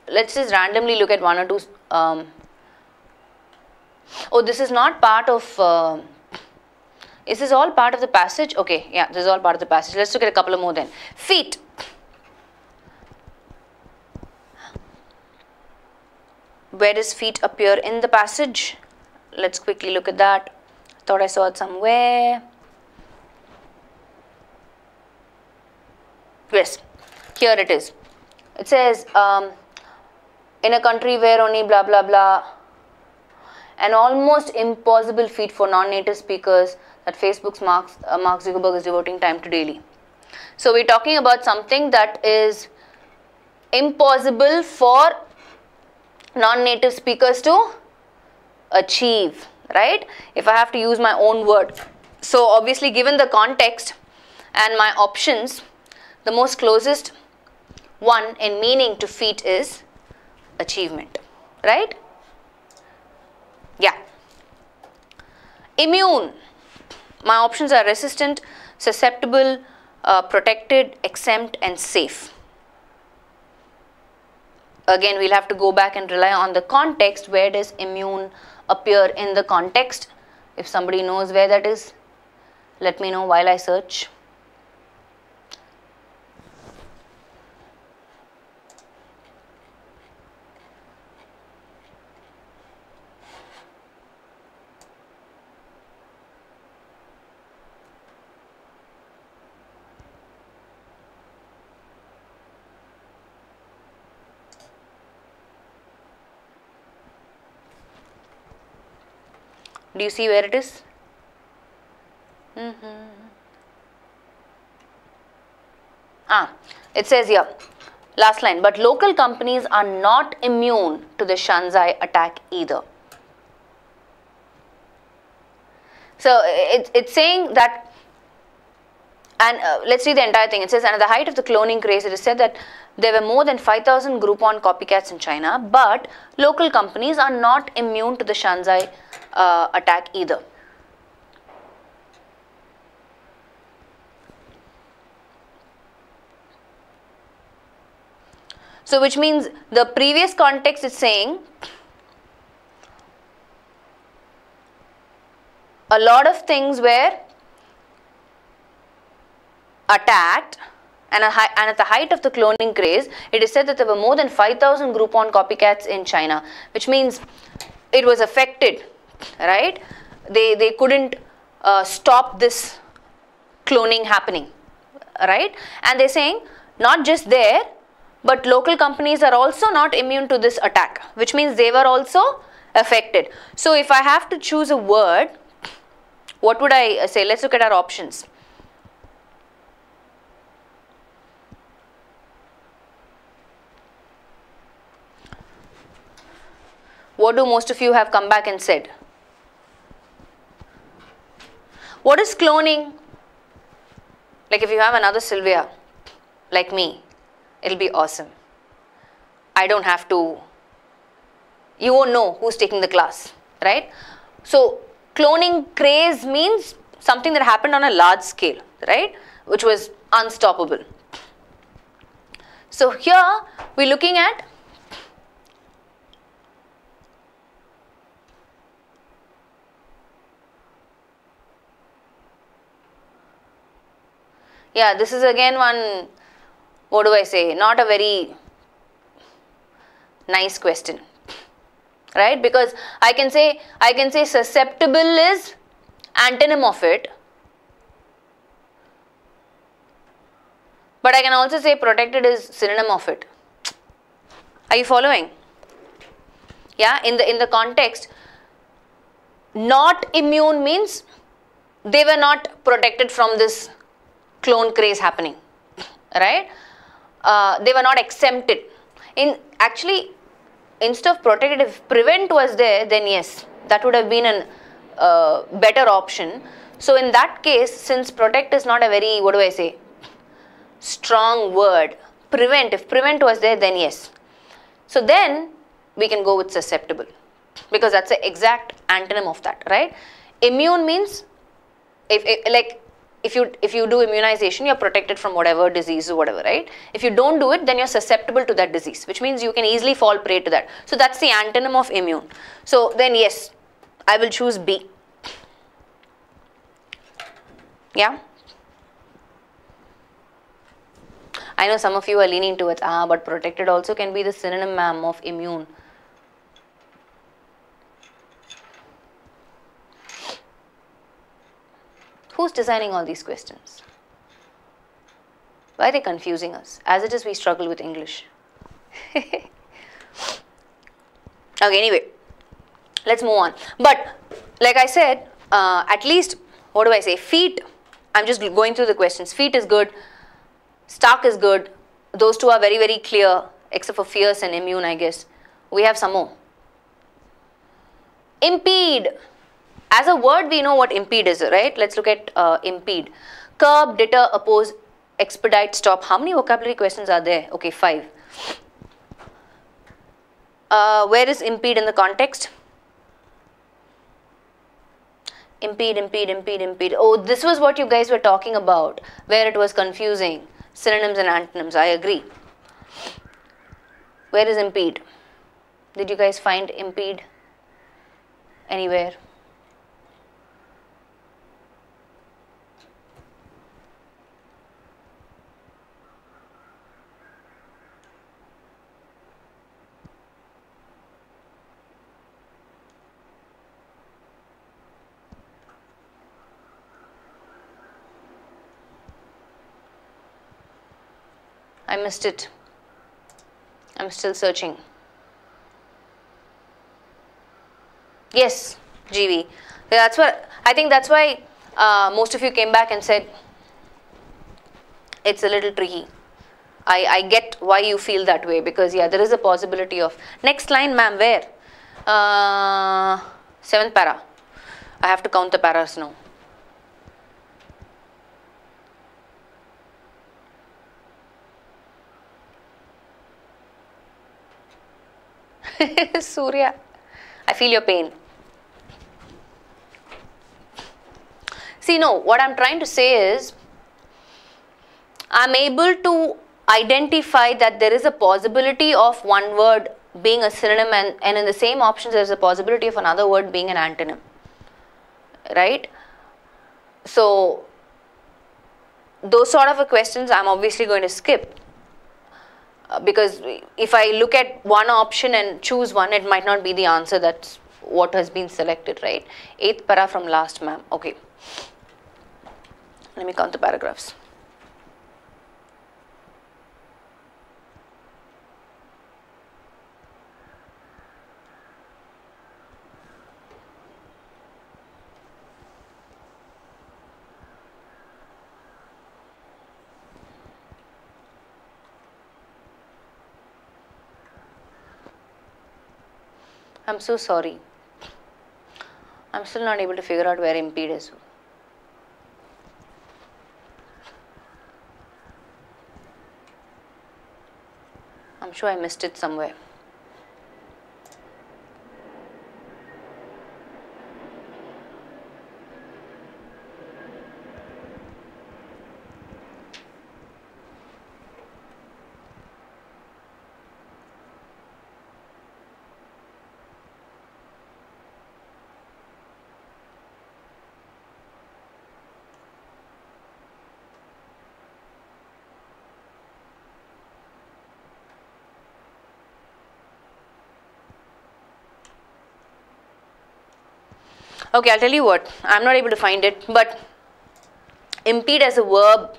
let's just randomly look at one or two. Oh, this is not part of, is this all part of the passage? Okay, yeah, this is all part of the passage. Let's look at a couple of more then. Feet. Where does feet appear in the passage? Let's quickly look at that. Thought I saw it somewhere. Yes, here it is. It says, in a country where only blah blah blah, an almost impossible feat for non-native speakers that Facebook's Mark Zuckerberg is devoting time to daily. So we're talking about something that is impossible for non-native speakers to achieve, right? If I have to use my own word. So obviously given the context and my options, the most closest one in meaning to feat is achievement, right? Yeah. Immune. My options are resistant, susceptible, protected, exempt and safe. Again, we'll have to go back and rely on the context. Where does immune appear in the context? If somebody knows where that is, let me know while I search. Do you see where it is? It says here, last line, but local companies are not immune to the Shanzai attack either. So it's saying that, and let's read the entire thing. It says, and at the height of the cloning craze, it is said that there were more than 5,000 Groupon copycats in China, but local companies are not immune to the Shanzai attack either. So which means the previous context is saying a lot of things were attacked, and at the height of the cloning craze, it is said that there were more than 5,000 Groupon copycats in China, which means it was affected, right? They couldn't stop this cloning happening, right? And they're saying not just there, but local companies are also not immune to this attack, which means they were also affected. So if I have to choose a word, what would I say? Let's look at our options. What do most of you have come back and said? What is cloning? Like if you have another Sylvia, like me, it'll be awesome. I don't have to, you won't know who's taking the class, right? So cloning craze means something that happened on a large scale, right? Which was unstoppable. So here we're looking at this is again one, what do I say, not a very nice question, right? Because I can say susceptible is antonym of it, but I can also say protected is synonym of it. Are you following? Yeah, in the context, not immune means they were not protected from this clone craze happening, right? They were not exempted. Actually, instead of protected, if prevent was there, then yes, that would have been a better option. So in that case, since protect is not a very, what do I say, strong word, prevent, if prevent was there, then yes. So then we can go with susceptible, because that's the exact antonym of that, right? Immune means if you do immunization, you're protected from whatever disease or whatever, right? If you don't do it, then you're susceptible to that disease, which means you can easily fall prey to that. So that's the antonym of immune. So then yes, I will choose B. Yeah? I know some of you are leaning towards, but protected also can be the synonym, ma'am, of immune. Who's designing all these questions? Why are they confusing us? As it is, we struggle with English. Okay, anyway, let's move on. But like I said, at least, what do I say? Feet, I'm just going through the questions. Feet is good. Stark is good. Those two are very, very clear, except for fierce and immune, I guess. We have some more. Impede. As a word, we know what impede is, right? Let's look at impede. Curb, deter, oppose, expedite, stop. How many vocabulary questions are there? Okay, 5. Where is impede in the context? Impede, impede, impede, impede. Oh, this was what you guys were talking about, where it was confusing. Synonyms and antonyms, I agree. Where is impede? Did you guys find impede anywhere? I missed it. I'm still searching. Yes, GV. That's what I think. That's why most of you came back and said it's a little tricky. I get why you feel that way, because yeah, there is a possibility of next line, ma'am. Where? 7th para. I have to count the paras now. Surya, I feel your pain. See, no, what I'm trying to say is, I'm able to identify that there is a possibility of one word being a synonym, and in the same options there is a possibility of another word being an antonym, right? So, those sort of questions I'm obviously going to skip. Because if I look at one option and choose one, it might not be the answer that's what has been selected, right? 8th para from last, ma'am. Okay. Let me count the paragraphs. I'm so sorry. I'm still not able to figure out where impede is. I'm sure I missed it somewhere. Okay, I'll tell you what, I'm not able to find it, but impede as a verb,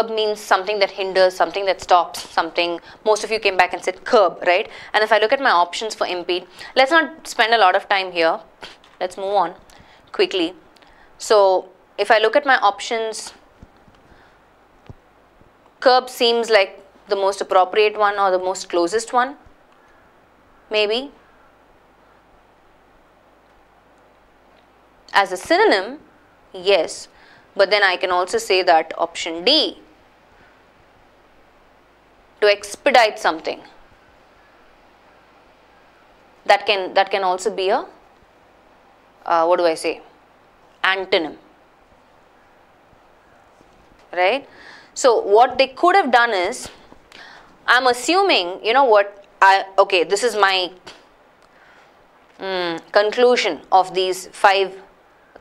means something that hinders, something that stops, something. Most of you came back and said curb, right? And if I look at my options for impede, let's not spend a lot of time here. Let's move on quickly. So if I look at my options, curb seems like the most appropriate one or the most closest one. Maybe. As a synonym, yes, but then I can also say that option D, to expedite something, that can also be a what do I say, antonym, right? So what they could have done is, I'm assuming, you know what, okay, this is my conclusion of these 5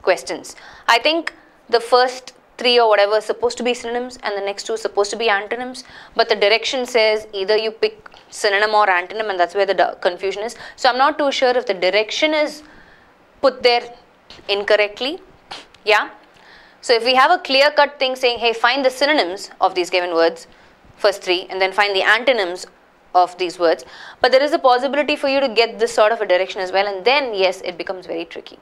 questions. I think the first 3 or whatever is supposed to be synonyms and the next 2 is supposed to be antonyms, but the direction says either you pick synonym or antonym, and that's where the confusion is. So I'm not too sure if the direction is put there incorrectly. Yeah. So if we have a clear-cut thing saying, hey, find the synonyms of these given words, first 3, and then find the antonyms of these words, but there is a possibility for you to get this sort of a direction as well, and then yes, it becomes very tricky.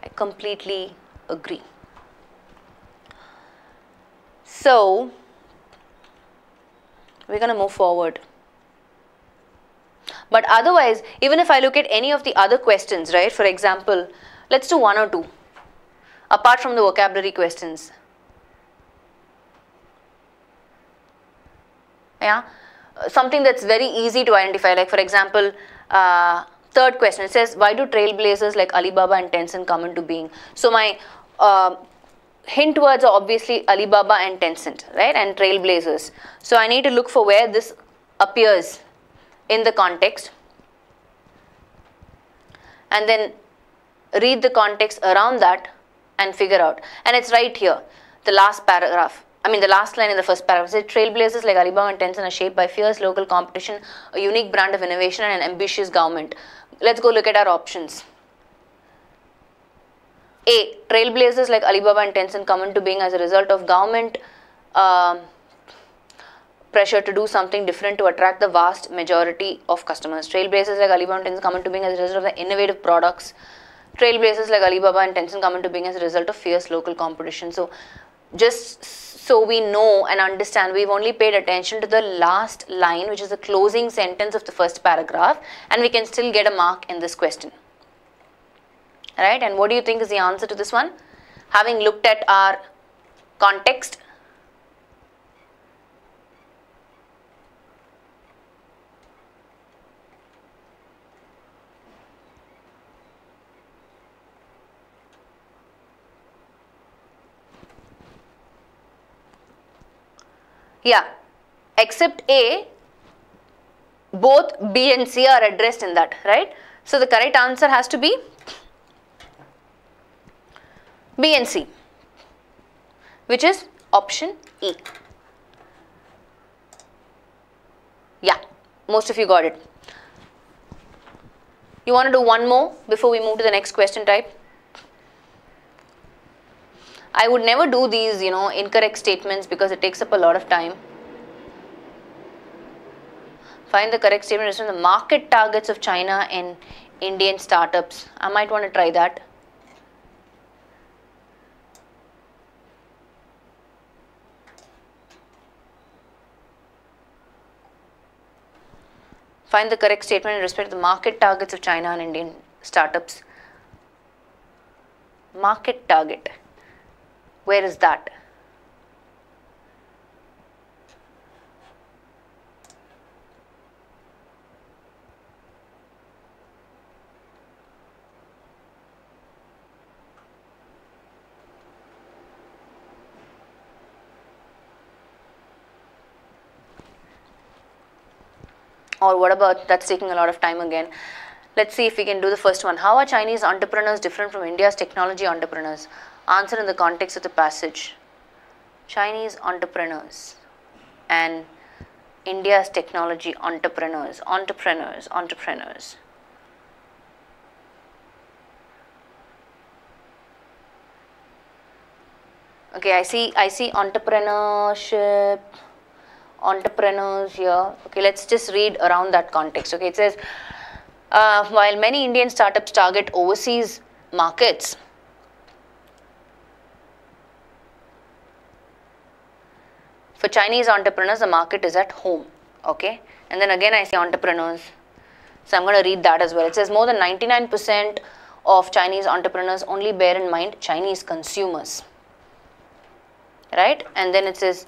I completely agree. So we're going to move forward. But otherwise, even if I look at any of the other questions, right, for example, let's do 1 or 2, apart from the vocabulary questions. Yeah. Something that's very easy to identify, like for example, 3rd question, it says, why do trailblazers like Alibaba and Tencent come into being? So my hint words are obviously Alibaba and Tencent, right, and trailblazers. So I need to look for where this appears in the context, and then read the context around that and figure out. And it's right here, the last paragraph. I mean, the last line in the first paragraph says, trailblazers like Alibaba and Tencent are shaped by fierce local competition, a unique brand of innovation, and an ambitious government. Let's go look at our options. A, trailblazers like Alibaba and Tencent come into being as a result of government pressure to do something different to attract the vast majority of customers. Trailblazers like Alibaba and Tencent come into being as a result of the innovative products. Trailblazers like Alibaba and Tencent come into being as a result of fierce local competition. So just so we know and understand, we've only paid attention to the last line, which is the closing sentence of the first paragraph, and we can still get a mark in this question. Right? And what do you think is the answer to this one? Having looked at our context, yeah, except A, both B and C are addressed in that, right? So the correct answer has to be B and C, which is option E. Yeah, most of you got it. You want to do one more before we move to the next question type? I would never do these, incorrect statements because it takes up a lot of time. Find the correct statement based on the market targets of China in Indian startups. I might want to try that. Find the correct statement in respect to the market targets of China and Indian startups. Market target. Where is that? Or what about, that's taking a lot of time again. Let's see if we can do the first one. How are Chinese entrepreneurs different from India's technology entrepreneurs? Answer in the context of the passage. Chinese entrepreneurs and India's technology entrepreneurs. Okay, I see entrepreneurship, entrepreneurs here. Okay, let's just read around that context. Okay, it says, while many Indian startups target overseas markets, for Chinese entrepreneurs, the market is at home. Okay, and then again I see entrepreneurs. So I'm going to read that as well. It says more than 99% of Chinese entrepreneurs only bear in mind Chinese consumers. Right? And then it says,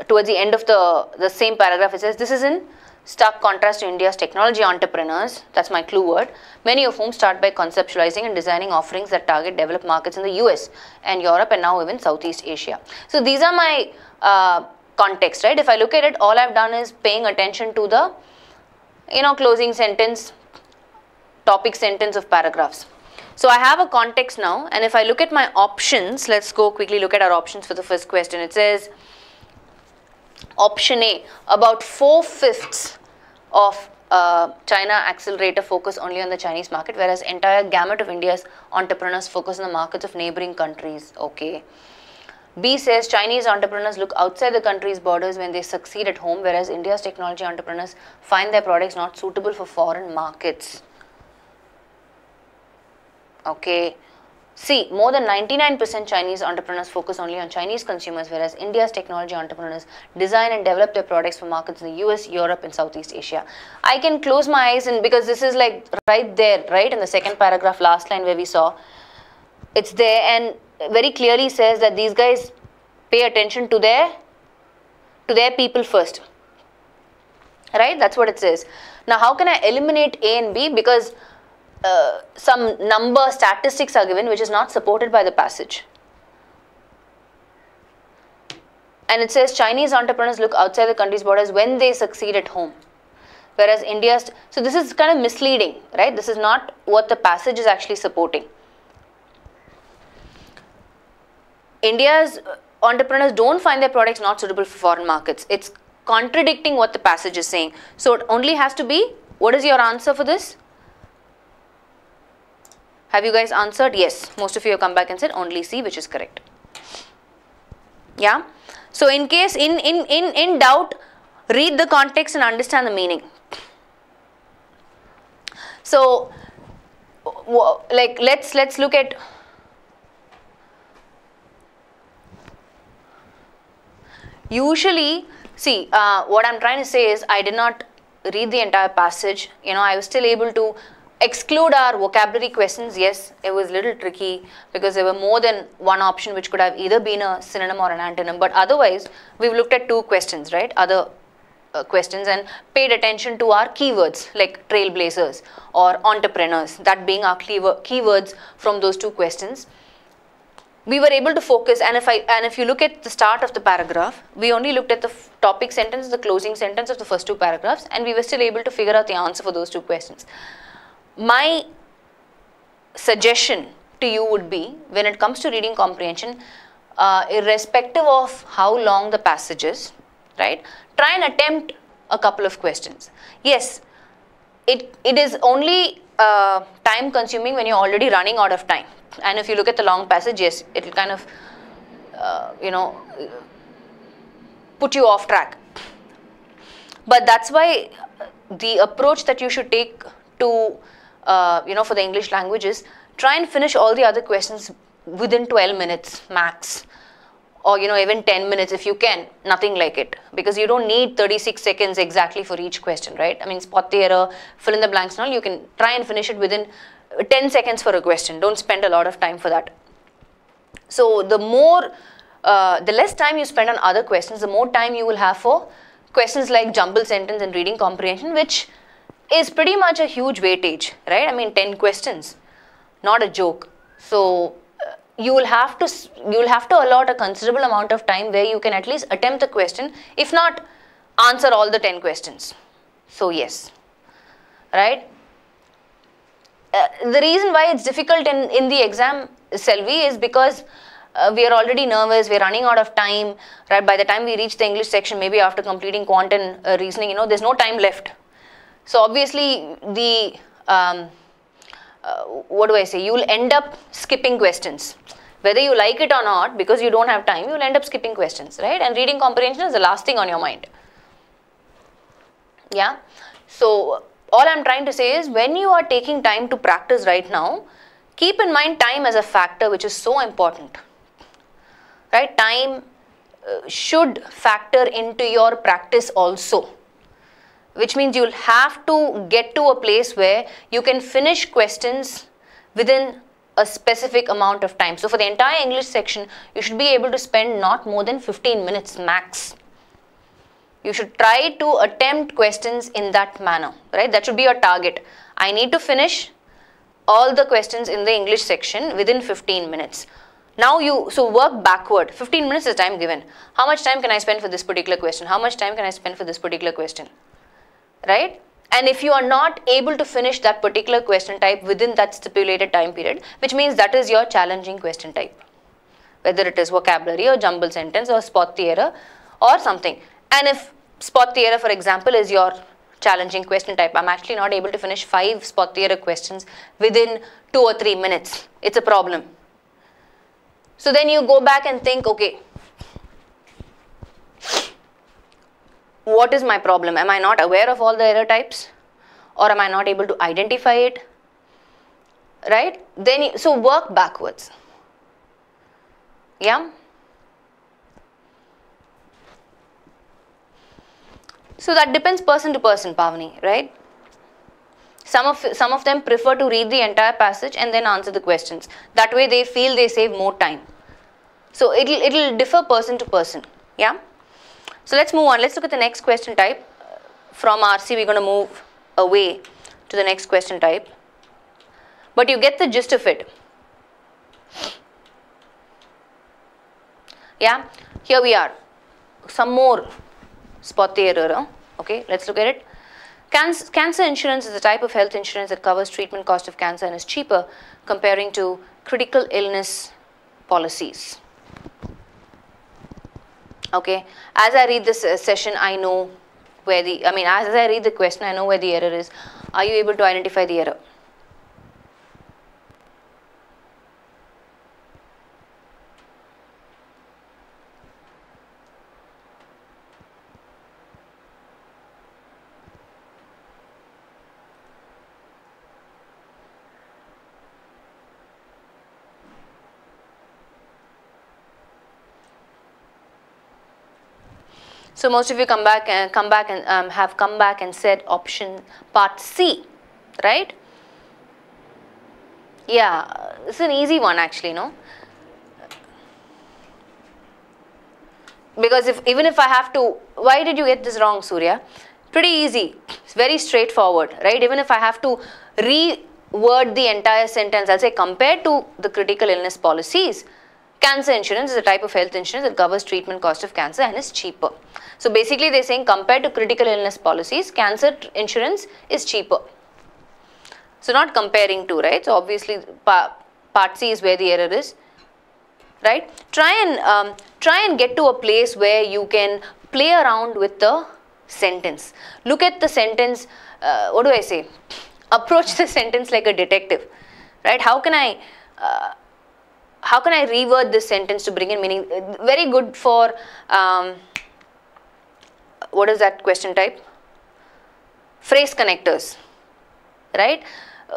towards the end of the same paragraph, it says, this is in stark contrast to India's technology entrepreneurs, that's my clue word, many of whom start by conceptualizing and designing offerings that target developed markets in the US and Europe and now even Southeast Asia. So these are my context, right? If I look at it, all I've done is paying attention to the, closing sentence, topic sentence of paragraphs. So I have a context now, and if I look at my options, let's go quickly look at our options for the first question. It says, option A, about 4/5 of China accelerator focus only on the Chinese market, whereas entire gamut of India's entrepreneurs focus on the markets of neighboring countries. Okay. B says Chinese entrepreneurs look outside the country's borders when they succeed at home, whereas India's technology entrepreneurs find their products not suitable for foreign markets. Okay. C, more than 99% Chinese entrepreneurs focus only on Chinese consumers, whereas India's technology entrepreneurs design and develop their products for markets in the US, Europe and Southeast Asia. I can close my eyes, and because this is like right there, right in the second paragraph, last line where we saw, it's there and very clearly says that these guys pay attention to their people first. Right? That's what it says. Now, how can I eliminate A and B? Because some statistics are given which is not supported by the passage. And it says Chinese entrepreneurs look outside the country's borders when they succeed at home, whereas India's, so this is kind of misleading, right? This is not what the passage is actually supporting. India's entrepreneurs don't find their products not suitable for foreign markets. It's contradicting what the passage is saying. So it only has to be, what is your answer for this? Have you guys answered? Yes. Most of you have come back and said only C, which is correct. Yeah. So in case, in doubt, read the context and understand the meaning. So, like, let's look at, usually, see, what I'm trying to say is I did not read the entire passage. I was still able to exclude our vocabulary questions. Yes, it was a little tricky because there were more than one option which could have either been a synonym or an antonym, but otherwise we've looked at two questions, right? Other questions, and paid attention to our keywords like trailblazers or entrepreneurs, that being our keywords from those two questions. We were able to focus, and if you look at the start of the paragraph, we only looked at the topic sentence, the closing sentence of the first two paragraphs, and we were still able to figure out the answer for those two questions. My suggestion to you would be, when it comes to reading comprehension, irrespective of how long the passage is, right, try and attempt a couple of questions. Yes, it is only time consuming when you're already running out of time. And if you look at the long passage, yes, it will kind of, put you off track. But that's why the approach that you should take to, for the English language is try and finish all the other questions within 12 minutes max. Or, even 10 minutes if you can, nothing like it. Because you don't need 36 seconds exactly for each question, right? I mean, spot the error, fill in the blanks and all, you can try and finish it within 10 seconds for a question. Don't spend a lot of time for that. So, the less time you spend on other questions, the more time you will have for questions like jumble sentence and reading comprehension, which is pretty much a huge weightage, right? I mean, 10 questions, not a joke. So, you will have to allot a considerable amount of time where you can at least attempt the question, if not answer all the 10 questions. So yes, right? The reason why it's difficult in the exam, Selvi, is because we are already nervous, we're running out of time, right? By the time we reach the English section, maybe after completing quant and reasoning, there's no time left. So obviously the you will end up skipping questions. Whether you like it or not, because you don't have time, you will end up skipping questions, right? And reading comprehension is the last thing on your mind. Yeah. So all I'm trying to say is, when you are taking time to practice right now, keep in mind time as a factor which is so important, right? Time should factor into your practice also, which means you'll have to get to a place where you can finish questions within a specific amount of time. So for the entire English section, you should be able to spend not more than 15 minutes max. You should try to attempt questions in that manner, right? That should be your target. I need to finish all the questions in the English section within 15 minutes. Now so work backward. 15 minutes is time given. How much time can I spend for this particular question? How much time can I spend for this particular question? Right? And if you are not able to finish that particular question type within that stipulated time period, which means that is your challenging question type. Whether it is vocabulary or jumble sentence or spot the error or something. And if spot the error, for example, is your challenging question type, I'm actually not able to finish 5 spot the error questions within 2 or 3 minutes. It's a problem. So then you go back and think, okay, what is my problem? Am I not aware of all the error types, or am I not able to identify it? Right? Then so work backwards. Yeah. So that depends person to person, Pavani, right? Some of them prefer to read the entire passage and then answer the questions. That way they feel they save more time. So it'll differ person to person. Yeah. So let's move on. Let's look at the next question type. From RC, we're going to move away to the next question type. But you get the gist of it. Yeah. Here we are. Some more spot the error. Okay. Let's look at it. Cancer insurance is a type of health insurance that covers treatment cost of cancer and is cheaper comparing to critical illness policies. Okay, as I read this session, I know where as I read the question, I know where the error is. Are you able to identify the error? So most of you have come back and said option part C, right? Yeah, it's an easy one actually, no? Because even if I have to, why did you get this wrong, Surya? Pretty easy, it's very straightforward, right? Even if I have to reword the entire sentence, I'll say compared to the critical illness policies, cancer insurance is a type of health insurance that covers treatment cost of cancer and is cheaper. So basically they're saying compared to critical illness policies, cancer insurance is cheaper. So not comparing to, right? So obviously part C is where the error is, right? Try and get to a place where you can play around with the sentence. Look at the sentence, what do I say? approach the sentence like a detective, right? How can I reword this sentence to bring in meaning? Very good for what is that question type? Phrase connectors, right?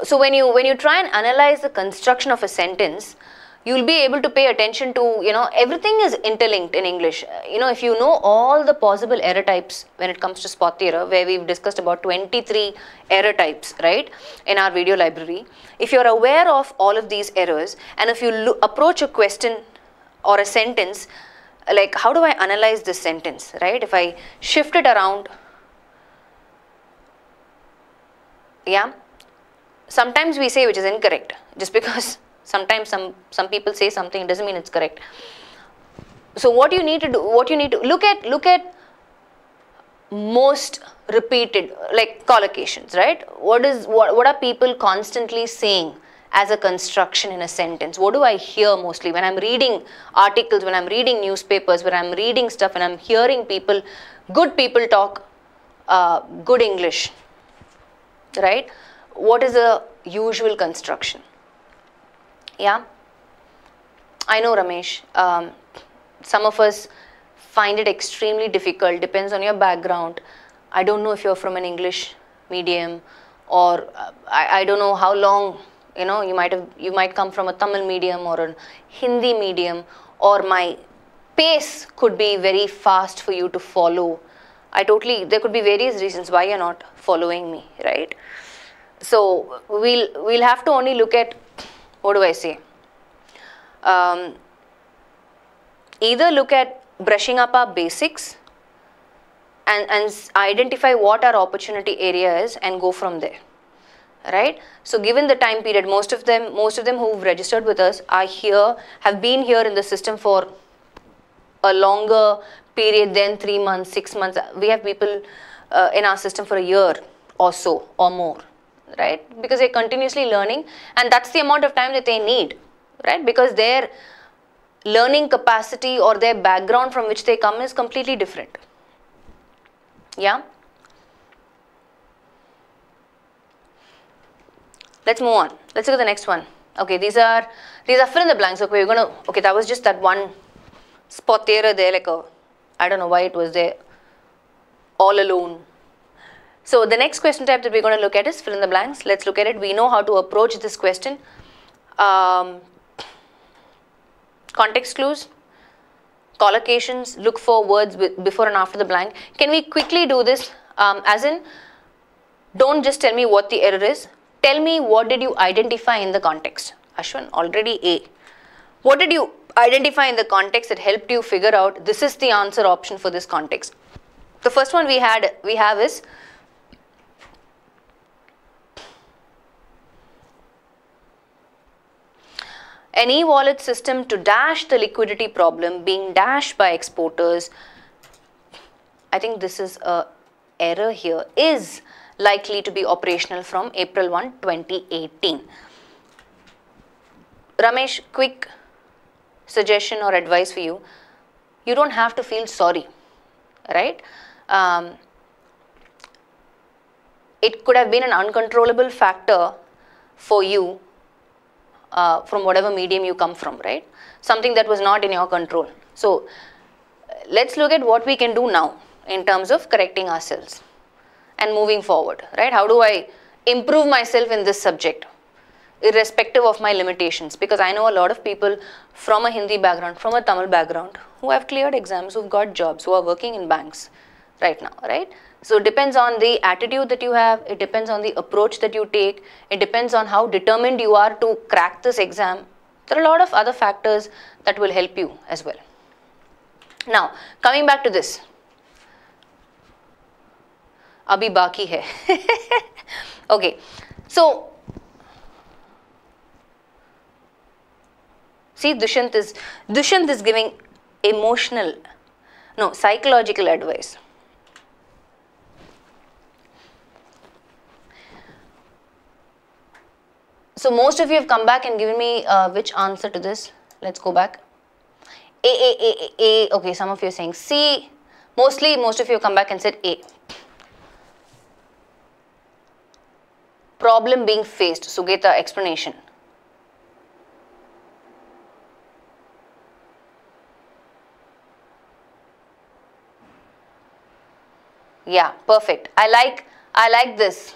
So when you try and analyze the construction of a sentence, you will be able to pay attention to, everything is interlinked in English. If you know all the possible error types when it comes to spot the error, where we've discussed about 23 error types, right, in our video library. If you're aware of all of these errors, and if you approach a question or a sentence, like how do I analyze this sentence, right? If I shift it around, yeah, sometimes we say which is incorrect, just because sometimes some people say something, it doesn't mean it's correct. So what you need to do, look at most repeated, like collocations, right? What are people constantly saying as a construction in a sentence? What do I hear mostly when I'm reading articles, when I'm reading newspapers, when I'm reading stuff, and I'm hearing good people talk good English, right? What is the usual construction? Yeah, I know, Ramesh, some of us find it extremely difficult, depends on your background. I don't know if you're from an English medium, or I don't know how long, you might come from a Tamil medium or a Hindi medium, or my pace could be very fast for you to follow. There could be various reasons why you're not following me, right? So we'll have to only look at, what do I say? Either look at brushing up our basics and identify what our opportunity area is and go from there, right? So given the time period, most of them who've registered with us have been here in the system for a longer period than 3 months, 6 months. We have people in our system for a year or so or more, right? Because they're continuously learning, and that's the amount of time that they need, right? Because their learning capacity or their background from which they come is completely different. Yeah? Let's move on. Let's look at the next one. Okay, these are fill in the blanks. Okay, that was just that one spot error there, I don't know why it was there all alone. So the next question type that we're going to look at is fill in the blanks. Let's look at it. We know how to approach this question. Context clues, collocations, look for words before and after the blank. Can we quickly do this? As in, don't just tell me what the error is. Tell me what did you identify in the context. Ashwin, already A. What did you identify in the context that helped you figure out this is the answer option for this context? The first one we have is an e-wallet system to dash the liquidity problem being dashed by exporters. I think this is a error here, is likely to be operational from April 1, 2018. Ramesh, quick suggestion or advice for you. You don't have to feel sorry, right? It could have been an uncontrollable factor for you from whatever medium you come from, right? Something that was not in your control. So let's look at what we can do now in terms of correcting ourselves and moving forward, right? How do I improve myself in this subject, irrespective of my limitations? Because I know a lot of people from a Hindi background, from a Tamil background, who have cleared exams, who've got jobs, who are working in banks right now, right? So it depends on the attitude that you have, it depends on the approach that you take, it depends on how determined you are to crack this exam. There are a lot of other factors that will help you as well. Now, coming back to this. Abhi baki hai. Okay, so see, Dushyant is giving psychological advice. So most of you have come back and given me which answer to this. Let's go back. A. Okay, some of you are saying C. Mostly, most of you have come back and said A. problem being faced. Sugita, explanation. Yeah, perfect. I like this.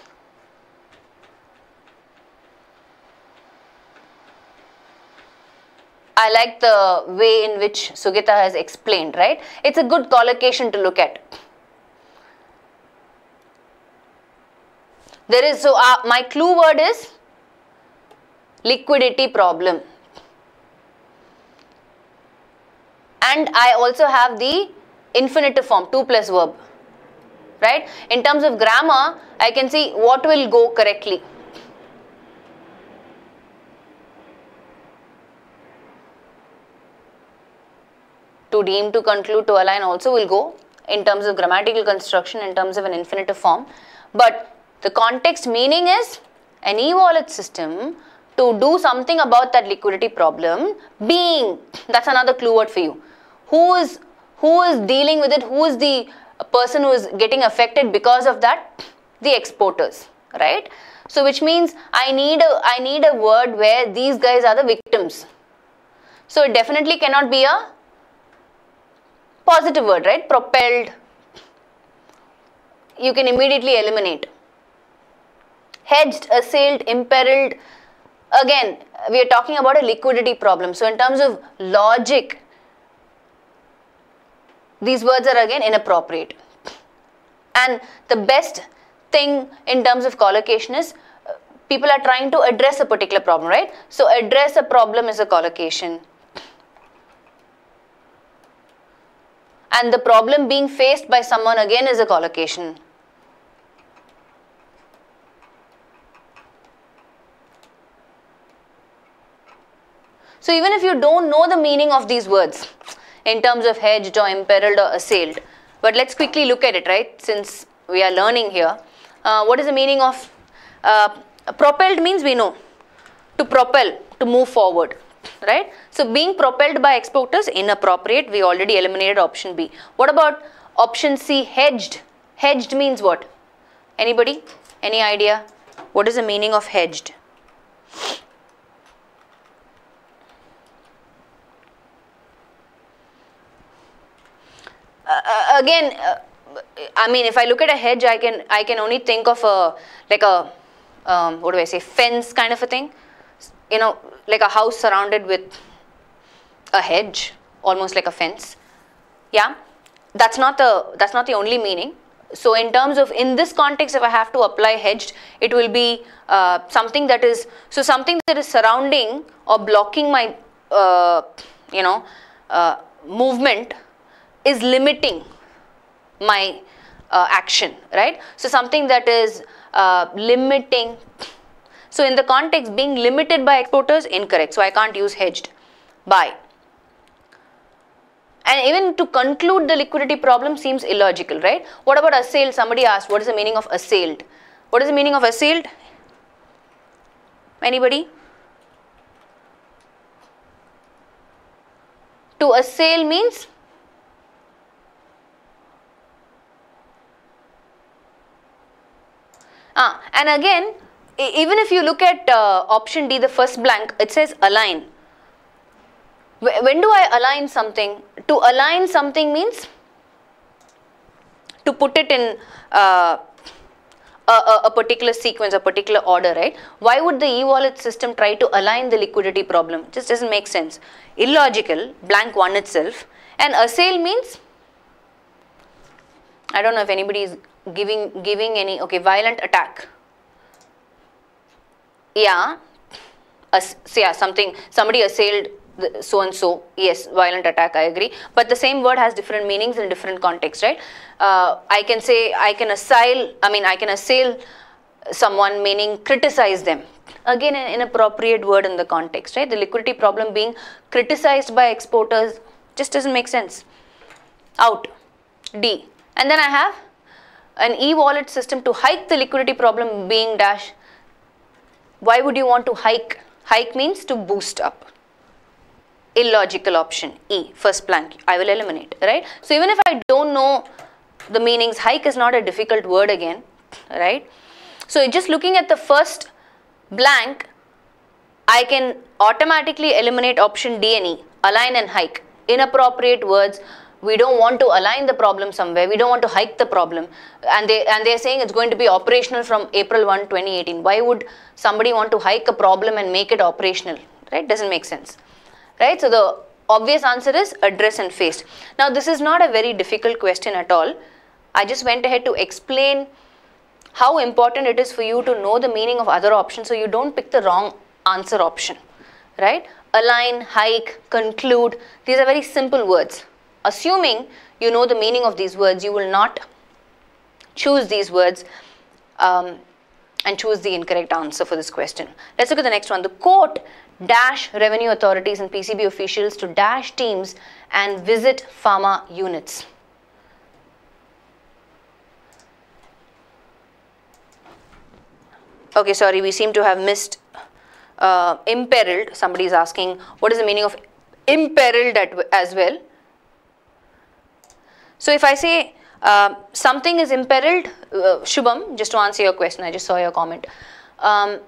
I like the way in which Sugita has explained, right? It's a good collocation to look at. There is, so my clue word is liquidity problem. And I also have the infinitive form, to plus verb, right? In terms of grammar, I can see what will go correctly. To deem, to conclude, to align also will go in terms of grammatical construction, in terms of an infinitive form. But the context meaning is an e-wallet system to do something about that liquidity problem being, that's another clue word for you. Who is dealing with it? Who is the person who is getting affected because of that? The exporters, right? So which means I need a word where these guys are the victims. So it definitely cannot be a positive word, right? Propelled. You can immediately eliminate. Hedged, assailed, imperiled. Again, we are talking about a liquidity problem. So in terms of logic, these words are again inappropriate. And the best thing in terms of collocation is people are trying to address a particular problem, right? So address a problem is a collocation. And the problem being faced by someone again is a collocation. So even if you don't know the meaning of these words in terms of hedged or imperiled or assailed, but let's quickly look at it, right? Since we are learning here, what is the meaning of propelled? Means we know to propel, to move forward, right? So being propelled by exporters, inappropriate. We already eliminated option B. What about option C, hedged? Hedged means what? Anybody? Any idea? What is the meaning of hedged? Again, I mean, if I look at a hedge, I can only think of what do I say, fence kind of a thing. You know, like a house surrounded with a hedge, almost like a fence. Yeah, that's not the only meaning. So in terms of, in this context, if I have to apply hedged, it will be something that is surrounding or blocking my movement, is limiting my action, right? So something that is limiting. So in the context, being limited by exporters, incorrect. So I can't use hedged by. And even to conclude the liquidity problem seems illogical, right? What about assailed? Somebody asked, what is the meaning of assailed? What is the meaning of assailed? Anybody? To assail means? And again, even if you look at option D, the first blank, it says align. When do I align something? To align something means to put it in a particular sequence, a particular order, right? Why would the e-wallet system try to align the liquidity problem? It just doesn't make sense. Illogical, blank one itself. And assail means, I don't know if anybody is giving any, okay, violent attack. Yeah, somebody assailed so and so, yes, violent attack, I agree, but the same word has different meanings in different contexts, right? I can say, I can assail someone, meaning criticize them. Again, an inappropriate word in the context, right? The liquidity problem being criticized by exporters just doesn't make sense. Out. D. And then I have an e-wallet system to hike the liquidity problem being dash. Why would you want to hike? Hike means to boost up. Illogical option E, first blank, I will eliminate, right? So even if I don't know the meanings, hike is not a difficult word again, right? So just looking at the first blank, I can automatically eliminate option D and E, align and hike. Inappropriate words. We don't want to align the problem somewhere. We don't want to hike the problem. And they're saying it's going to be operational from April 1, 2018. Why would somebody want to hike a problem and make it operational? Right? Doesn't make sense. Right? So the obvious answer is address and face. Now this is not a very difficult question at all. I just went ahead to explain how important it is for you to know the meaning of other options so you don't pick the wrong answer option. Right? Align, hike, conclude. These are very simple words. Assuming you know the meaning of these words, you will not choose these words and choose the incorrect answer for this question. Let's look at the next one. The court dash revenue authorities and PCB officials to dash teams and visit pharma units. Okay, sorry, we seem to have missed imperiled. Somebody is asking what is the meaning of imperiled as well. So if I say something is imperiled, Shubham, just to answer your question, I just saw your comment. I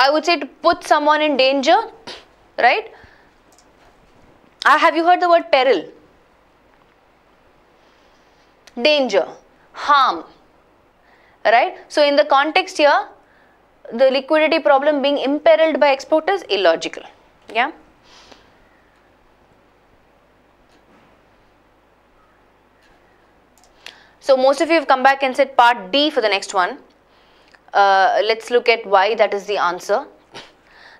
would say to put someone in danger, right? Have you heard the word peril? Danger, harm, right? So in the context here, the liquidity problem being imperiled by export is illogical, yeah? So most of you have come back and said part D for the next one. Let's look at why that is the answer.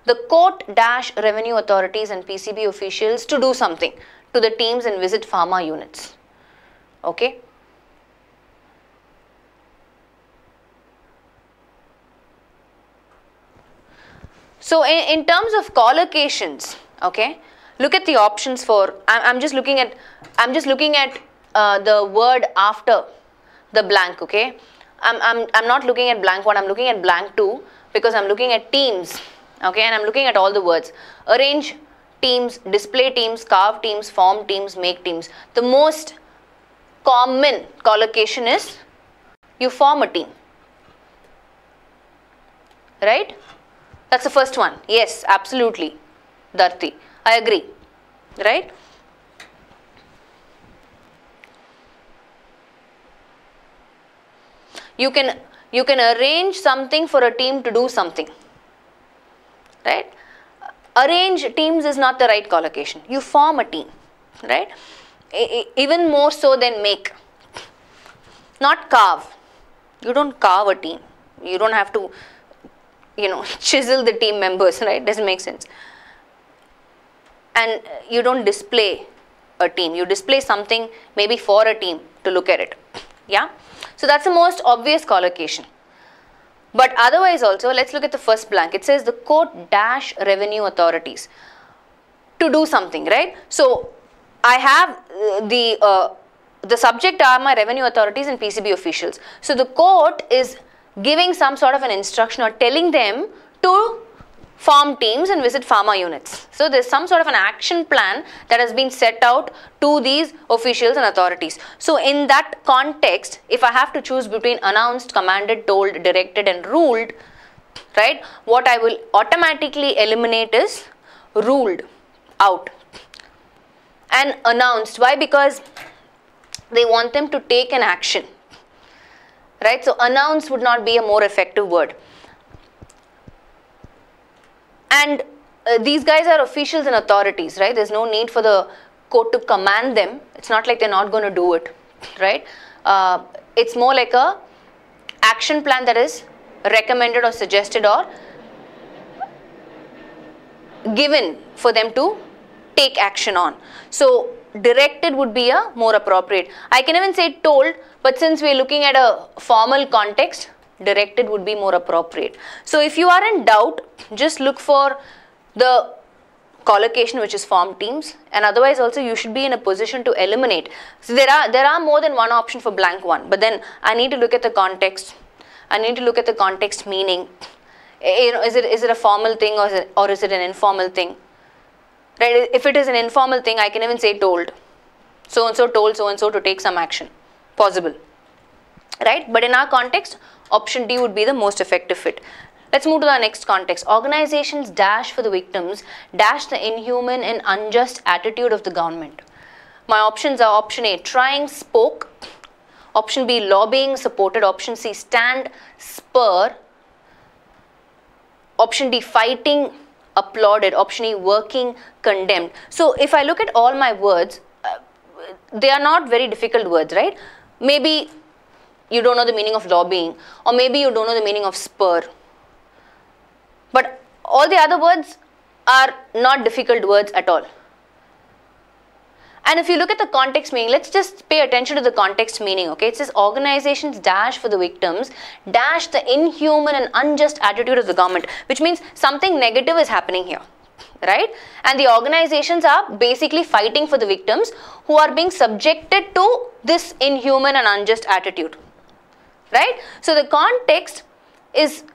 The court dash revenue authorities and PCB officials to do something to the teams and visit pharma units. Okay. So in terms of collocations, okay, look at the options for. I'm just looking at the word after the blank, okay. I'm not looking at blank 1, I'm looking at blank 2 because I'm looking at teams, okay, and I'm looking at all the words. Arrange teams, display teams, carve teams, form teams, make teams. The most common collocation is you form a team, right? That's the first one. Yes, absolutely, Darti, I agree, right? You can arrange something for a team to do something, right? Arrange teams is not the right collocation. You form a team, right? Even more so than make. Not carve. You don't carve a team. You don't have to, chisel the team members, right? Doesn't make sense. And you don't display a team. You display something maybe for a team to look at it, yeah? So that's the most obvious collocation. But otherwise also, let's look at the first blank. It says the court dash revenue authorities to do something, right? So I have the subject are my revenue authorities and PCB officials. So the court is giving some sort of an instruction or telling them to form teams and visit pharma units. So there's some sort of an action plan that has been set out to these officials and authorities. So in that context, if I have to choose between announced, commanded, told, directed and ruled, right, what I will automatically eliminate is ruled out and announced. Why? Because they want them to take an action, right? So announced would not be a more effective word. And these guys are officials and authorities, right? There's no need for the court to command them. It's not like they're not going to do it, right? It's more like a action plan that is recommended or suggested or given for them to take action on. So directed would be a more appropriate. I can even say told, but since we're looking at a formal context, directed would be more appropriate. So if you are in doubt, just look for the collocation which is form teams, and otherwise also you should be in a position to eliminate. So there are more than one option for blank 1, but then I need to look at the context. I need to look at the context meaning. Is it a formal thing or is it an informal thing? Right? If it is an informal thing, I can even say told. So and so told so and so to take some action. Possible. right? But in our context, option D would be the most effective fit. Let's move to the next context. Organizations dash for the victims, dash the inhuman and unjust attitude of the government. My options are option A, trying, spoke. Option B, lobbying, supported. Option C, stand, spur. Option D, fighting, applauded. Option E, working, condemned. So if I look at all my words, they are not very difficult words, right? Maybe you don't know the meaning of lobbying, or maybe you don't know the meaning of spur. But all the other words are not difficult words at all. And if you look at the context meaning, let's just pay attention to the context meaning, okay? It says organizations dash for the victims, dash the inhuman and unjust attitude of the government, which means something negative is happening here, right? And the organizations are basically fighting for the victims who are being subjected to this inhuman and unjust attitude, right? So the context is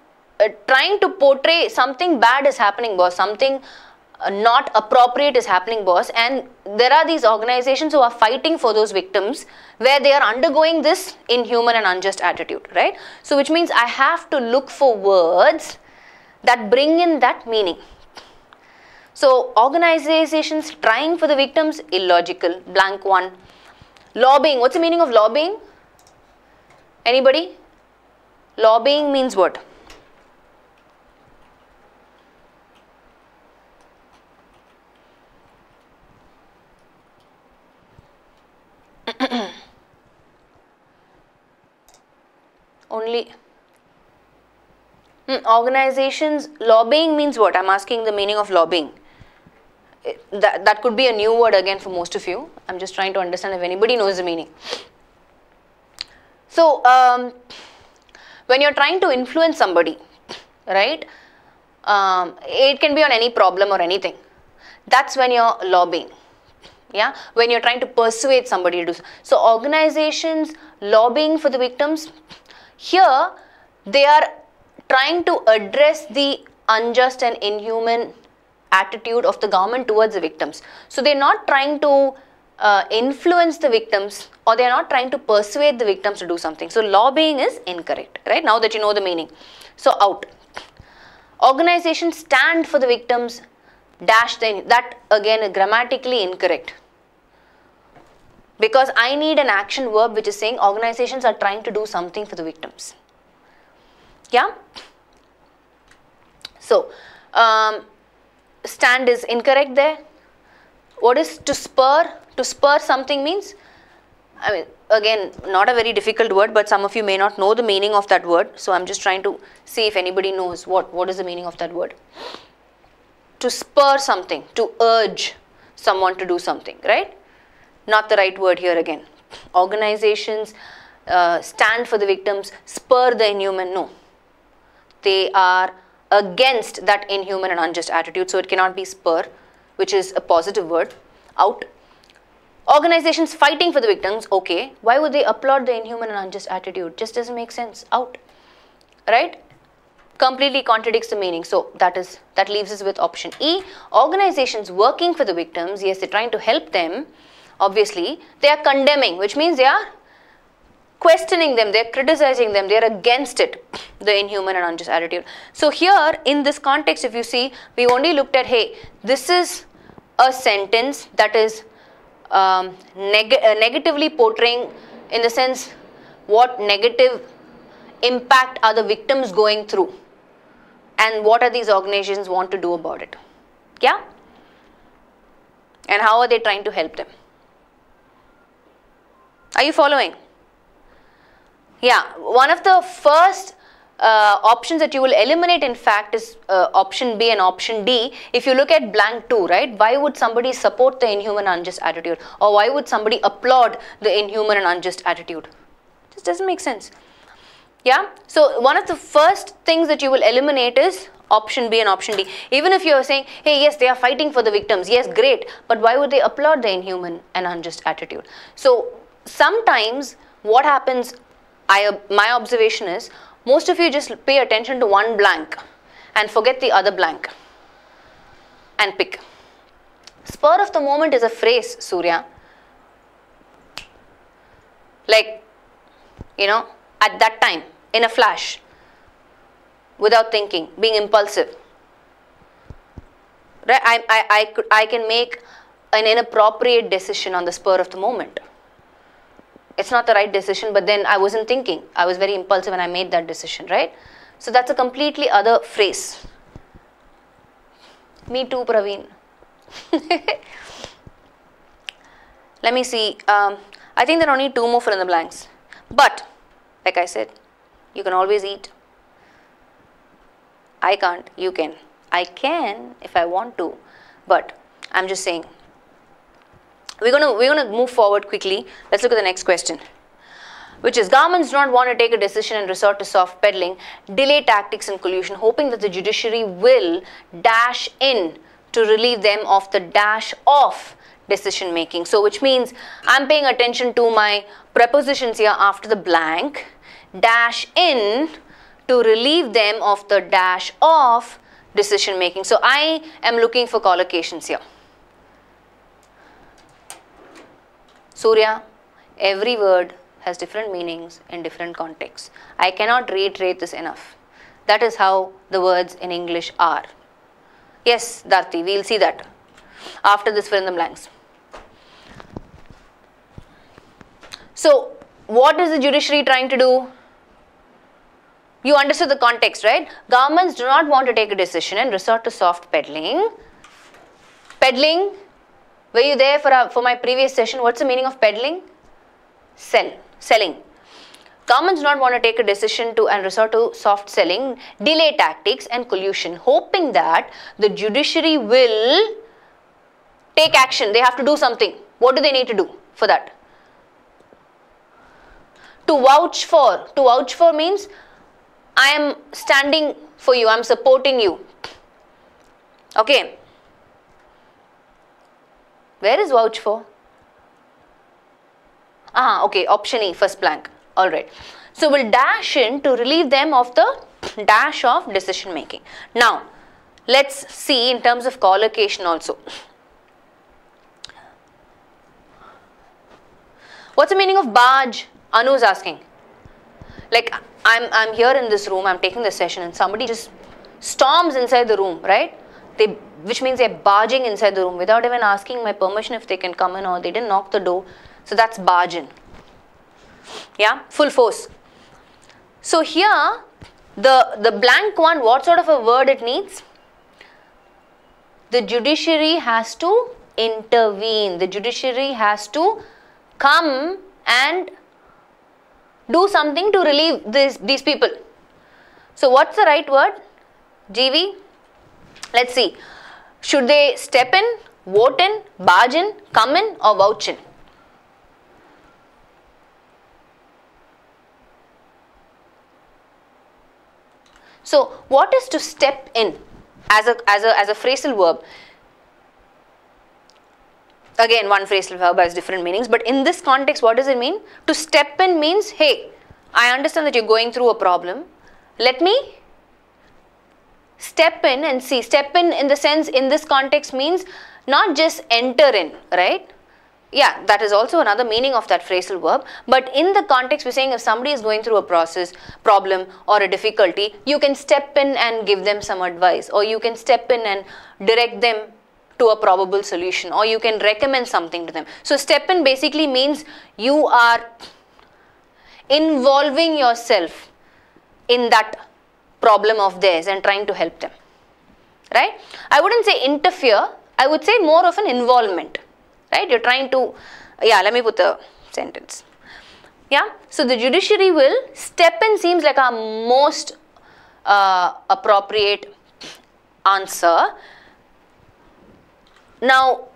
trying to portray something bad is happening, boss, something not appropriate is happening, boss, and there are these organizations who are fighting for those victims where they are undergoing this inhuman and unjust attitude, right? So which means I have to look for words that bring in that meaning. So organizations trying for the victims, illogical, blank one. Lobbying, what's the meaning of lobbying? Anybody? Lobbying means what? Only organizations, lobbying means what? I'm asking the meaning of lobbying. That could be a new word again for most of you. I'm just trying to understand if anybody knows the meaning. So when you're trying to influence somebody, right, it can be on any problem or anything. That's when you're lobbying. Yeah, when you're trying to persuade somebody to do so. So organizations lobbying for the victims, here they are trying to address the unjust and inhuman attitude of the government towards the victims. So they're not trying to influence the victims, or they're not trying to persuade the victims to do something. So lobbying is incorrect, right? Now that you know the meaning. So out. Organizations stand for the victims, dash that again grammatically incorrect. Because I need an action verb which is saying organizations are trying to do something for the victims. Yeah? So, stand is incorrect there. What is to spur? To spur something means, I mean, again, not a very difficult word, but some of you may not know the meaning of that word. So, I'm just trying to see if anybody knows what is the meaning of that word. To spur something, to urge someone to do something, right? Not the right word here again. Organizations stand for the victims, spur the inhuman. No. They are against that inhuman and unjust attitude. So it cannot be spur, which is a positive word. Out. Organizations fighting for the victims. Okay. Why would they applaud the inhuman and unjust attitude? Just doesn't make sense. Out. Right? Completely contradicts the meaning. So that leaves us with option E. Organizations working for the victims. Yes, they're trying to help them. Obviously, they are condemning, which means they are questioning them, they are criticizing them, they are against it, the inhuman and unjust attitude. So here, in this context, if you see, we only looked at, hey, this is a sentence that is negatively portraying, in the sense, what negative impact are the victims going through, and what are these organizations want to do about it. Yeah? And how are they trying to help them? Are you following? Yeah, one of the first options that you will eliminate, in fact, is option B and option D. If you look at blank 2, right, why would somebody support the inhuman and unjust attitude, or why would somebody applaud the inhuman and unjust attitude? This doesn't make sense. Yeah, so one of the first things that you will eliminate is option B and option D. Even if you are saying, hey, yes, they are fighting for the victims, yes, great, but why would they applaud the inhuman and unjust attitude? So sometimes what happens, my observation is, most of you just pay attention to one blank and forget the other blank and pick. Spur of the moment is a phrase, Surya. Like, you know, at that time, in a flash, without thinking, being impulsive. Right? I can make an inappropriate decision on the spur of the moment. It's not the right decision, but then I wasn't thinking. I was very impulsive and I made that decision, right? So that's a completely other phrase. Me too, Praveen. Let me see. I think there are only 2 more fill in the blanks. But, like I said, you can always eat. I can't, you can. I can if I want to, but I'm just saying. We're gonna move forward quickly. Let's look at the next question, which is governments do not want to take a decision and resort to soft peddling, delay tactics and collusion, hoping that the judiciary will dash in to relieve them of the dash of decision making. So which means I'm paying attention to my prepositions here after the blank, dash in to relieve them of the dash of decision making. So I am looking for collocations here. Surya, every word has different meanings in different contexts. I cannot reiterate this enough. That is how the words in English are. Yes, Darti, we will see that after this fill in the blanks. So, what is the judiciary trying to do? You understood the context, right? Governments do not want to take a decision and resort to soft peddling. Peddling, were you there for my previous session? What's the meaning of peddling? Selling. Governments do not want to take a decision and resort to soft selling, delay tactics and collusion, hoping that the judiciary will take action. They have to do something. What do they need to do for that? To vouch for. To vouch for means I am standing for you, I am supporting you. Okay. Where is vouch for? Okay, option E, first blank. Alright. So we'll dash in to relieve them of the dash of decision making. Now, let's see in terms of collocation also. What's the meaning of barge? Anu is asking. Like, I'm here in this room, I'm taking the session and somebody just storms inside the room, right? Which means they're barging inside the room without even asking my permission if they can come in, or they didn't knock the door. So that's barge in. Yeah, full force. So here, the blank one, what sort of a word it needs? The judiciary has to intervene. The judiciary has to come and do something to relieve these people. So what's the right word? GV? Let's see. Should they step in, vote in, barge in, come in, or vouch in? So what is to step in as a phrasal verb? Again, one phrasal verb has different meanings, but in this context, what does it mean? To step in means, hey, I understand that you're going through a problem. Let me step in and see. Step in the sense, in this context means not just enter in, right? Yeah, that is also another meaning of that phrasal verb. But in the context, we're saying if somebody is going through a problem or a difficulty, you can step in and give them some advice, or you can step in and direct them to a probable solution, or you can recommend something to them. So step in basically means you are involving yourself in that problem of theirs and trying to help them, right? I wouldn't say interfere, I would say more of an involvement, right? You're trying to, yeah, let me put the sentence. Yeah, so the judiciary will step in seems like our most appropriate answer. Now,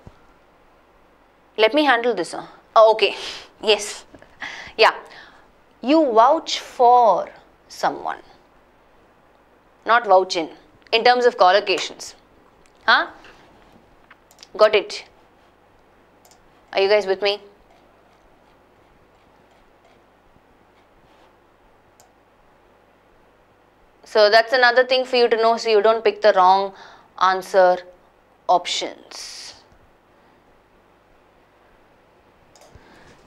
let me handle this. Oh, okay, yes, yeah. You vouch for someone, not vouch in terms of collocations. Huh? Got it? Are you guys with me? So that's another thing for you to know, so you don't pick the wrong answer options.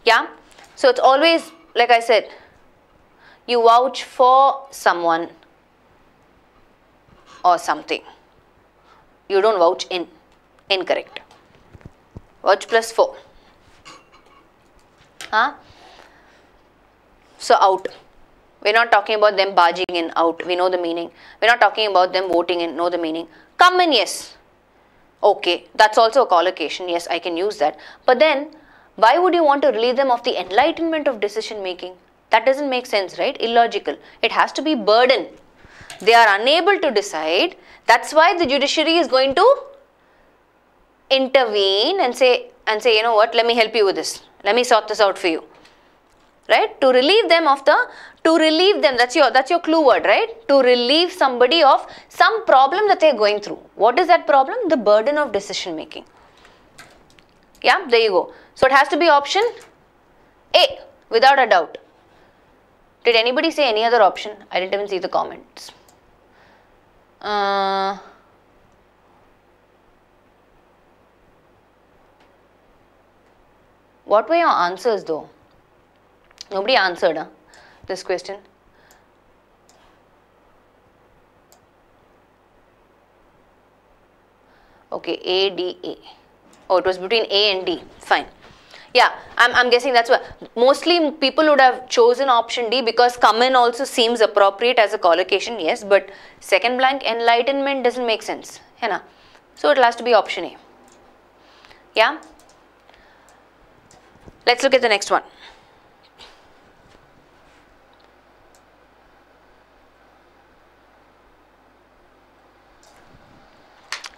Yeah, so it's always, like I said, You vouch for someone or something. You don't vouch in. Incorrect. Vouch plus for. Huh? So out. We're not talking about them barging in, out. We know the meaning. We're not talking about them voting in, know the meaning. Come in, yes. Okay, that's also a collocation. Yes, I can use that. But then, why would you want to relieve them of the enlightenment of decision making? That doesn't make sense, right? Illogical. It has to be burden. They are unable to decide. That's why the judiciary is going to intervene and say, you know what, let me help you with this. Let me sort this out for you. Right? To relieve them, that's your clue word, right? To relieve somebody of some problem that they are going through. What is that problem? The burden of decision making. Yeah, there you go. So it has to be option A, without a doubt. Did anybody say any other option? I didn't even see the comments. What were your answers though? Nobody answered this question. Okay, A, D, A. Oh, it was between A and D. Fine. Yeah, I'm guessing that's why. Mostly people would have chosen option D because come in also seems appropriate as a collocation, yes, but second blank enlightenment doesn't make sense. So it has to be option A. Yeah. Let's look at the next one.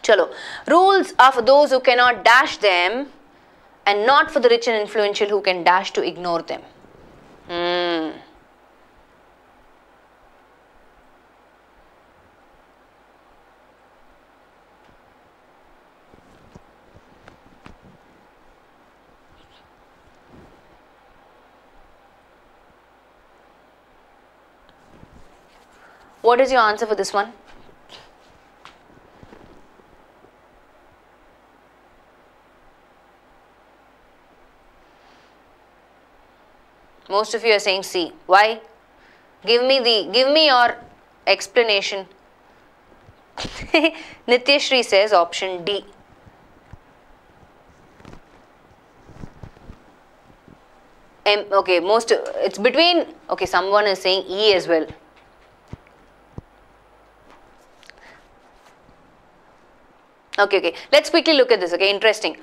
Chalo. Rules are for those who cannot dash them and not for the rich and influential who can dash to ignore them. What is your answer for this one? Most of you are saying C. Why? Give me your explanation. Nityashri says option D. Okay, it's between, okay, someone is saying E as well. Okay, let's quickly look at this, okay, interesting.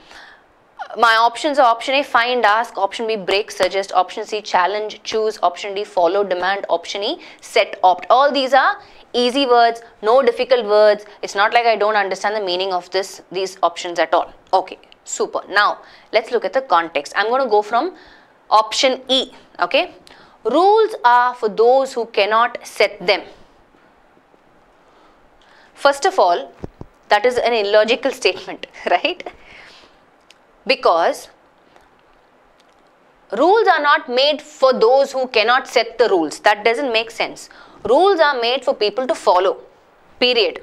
My options are option A, find, ask, option B, break, suggest, option C, challenge, choose, option D, follow, demand, option E, set, opt. All these are easy words, no difficult words. It's not like I don't understand the meaning of these options at all. Okay, super. Now, let's look at the context. I'm going to go from option E, okay. Rules are for those who cannot set them. First of all, that is an illogical statement, right? Because rules are not made for those who cannot set the rules. That doesn't make sense. Rules are made for people to follow, period.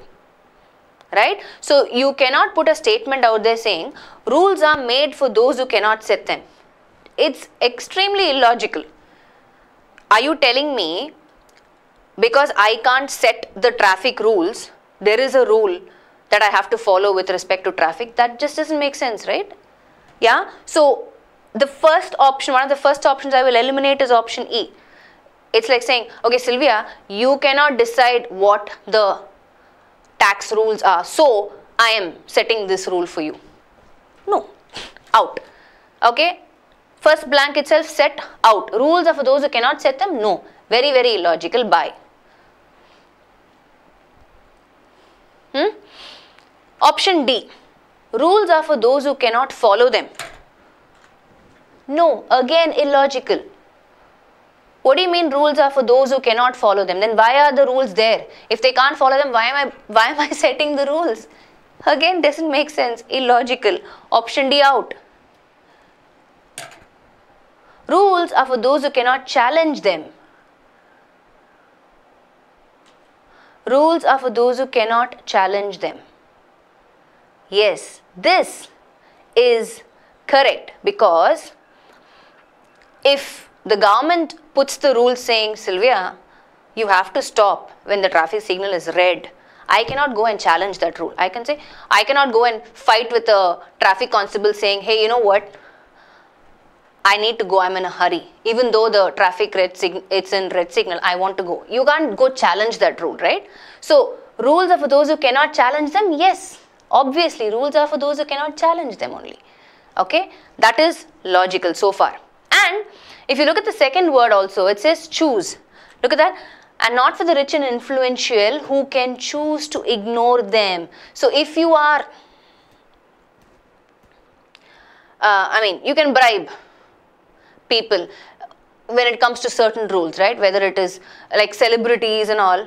Right? So you cannot put a statement out there saying rules are made for those who cannot set them. It's extremely illogical. Are you telling me because I can't set the traffic rules, there is a rule that I have to follow with respect to traffic? That just doesn't make sense, right? Yeah, so the first option, one of the first options I will eliminate is option E. It's like saying, okay, Sylvia, you cannot decide what the tax rules are, so I am setting this rule for you. No, out. Okay, first blank itself, set, out. Rules are for those who cannot set them? No, very, very illogical. Bye. Option D. Rules are for those who cannot follow them. No, again illogical. What do you mean rules are for those who cannot follow them? Then why are the rules there? If they can't follow them, why am I setting the rules? Again, doesn't make sense. Illogical. Option D, out. Rules are for those who cannot challenge them. Rules are for those who cannot challenge them. Yes, this is correct, because if the government puts the rule saying, Sylvia, you have to stop when the traffic signal is red. I cannot go and challenge that rule. I can say, I cannot go and fight with a traffic constable saying, hey, you know what? I need to go, I'm in a hurry. Even though the traffic it's in red signal, I want to go. You can't go challenge that rule, right? So, rules are for those who cannot challenge them? Yes. Obviously, rules are for those who cannot challenge them only. Okay? That is logical so far. And if you look at the second word also, it says choose. Look at that. And not for the rich and influential who can choose to ignore them. So, if you are, you can bribe people when it comes to certain rules, right? Whether it is like celebrities and all,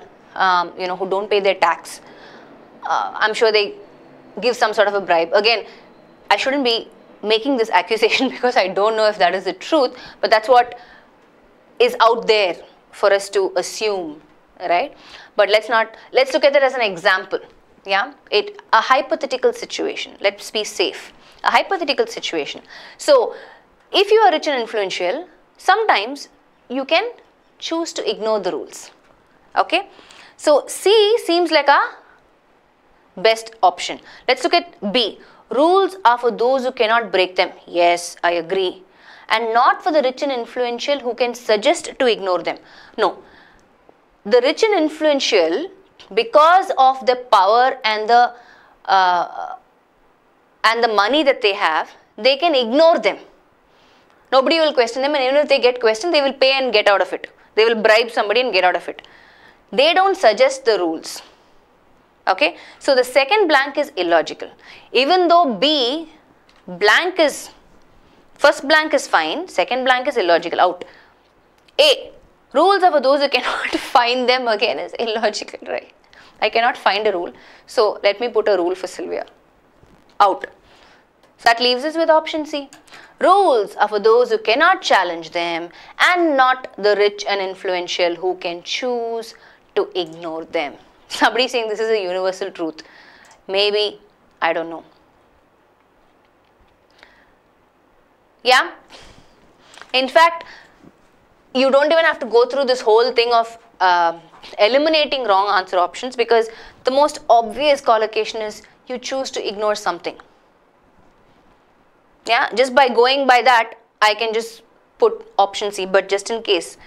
who don't pay their tax. I'm sure they give some sort of a bribe. Again, I shouldn't be making this accusation because I don't know if that is the truth, but that's what is out there for us to assume, right? But let's look at it as an example. Yeah, a hypothetical situation. Let's be safe. A hypothetical situation. So, if you are rich and influential, sometimes you can choose to ignore the rules. Okay. So, C seems like a best option. Let's look at B. Rules are for those who cannot break them. Yes, I agree. And not for the rich and influential who can suggest to ignore them. No. The rich and influential, because of the power and the money that they have, they can ignore them. Nobody will question them, and even if they get questioned, they will pay and get out of it. They will bribe somebody and get out of it. They don't suggest the rules. Okay. So, the second blank is illogical. Even though B, first blank is fine, second blank is illogical, out. A, rules are for those who cannot find them, again is illogical, right? I cannot find a rule. So, let me put a rule for Sylvia. Out. So, that leaves us with option C. Rules are for those who cannot challenge them and not the rich and influential who can choose to ignore them. Somebody saying this is a universal truth. Maybe, I don't know. Yeah. In fact, you don't even have to go through this whole thing of eliminating wrong answer options, because the most obvious collocation is you choose to ignore something. Yeah, just by going by that, I can just put option C, but just in case,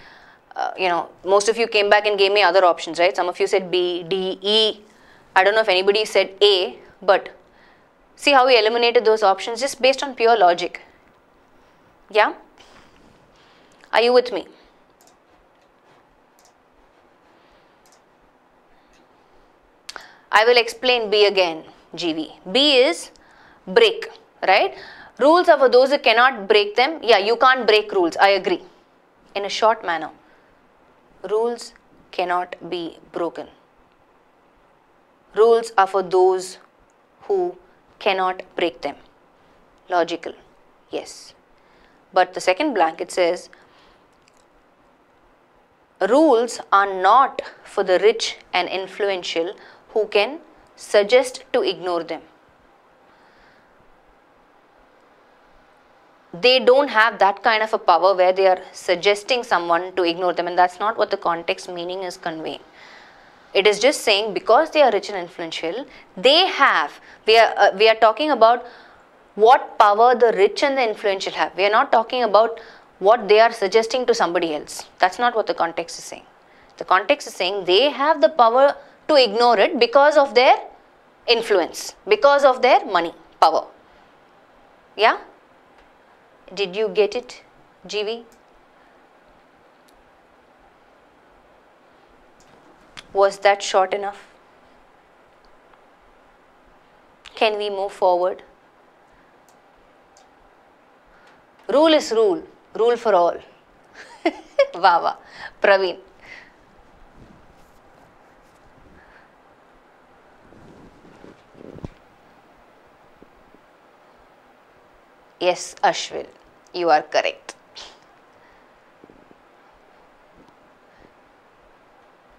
most of you came back and gave me other options, right? Some of you said B, D, E. I don't know if anybody said A, but see how we eliminated those options just based on pure logic. Yeah? Are you with me? I will explain B again, GV. B is break, right? Rules are for those who cannot break them. Yeah, you can't break rules. I agree. In a short manner, rules cannot be broken. Rules are for those who cannot break them. Logical, yes. But the second blank, it says, rules are not for the rich and influential who can suggest to ignore them. They don't have that kind of a power where they are suggesting someone to ignore them, and that's not what the context meaning is conveying. It is just saying because they are rich and influential, they have, we are talking about what power the rich and the influential have. We are not talking about what they are suggesting to somebody else. That's not what the context is saying. The context is saying they have the power to ignore it because of their influence, because of their money, power. Yeah? Did you get it, GV? Was that short enough? Can we move forward? Rule is rule. Rule for all. Wow, wow. Praveen. Yes, Ashwin, you are correct.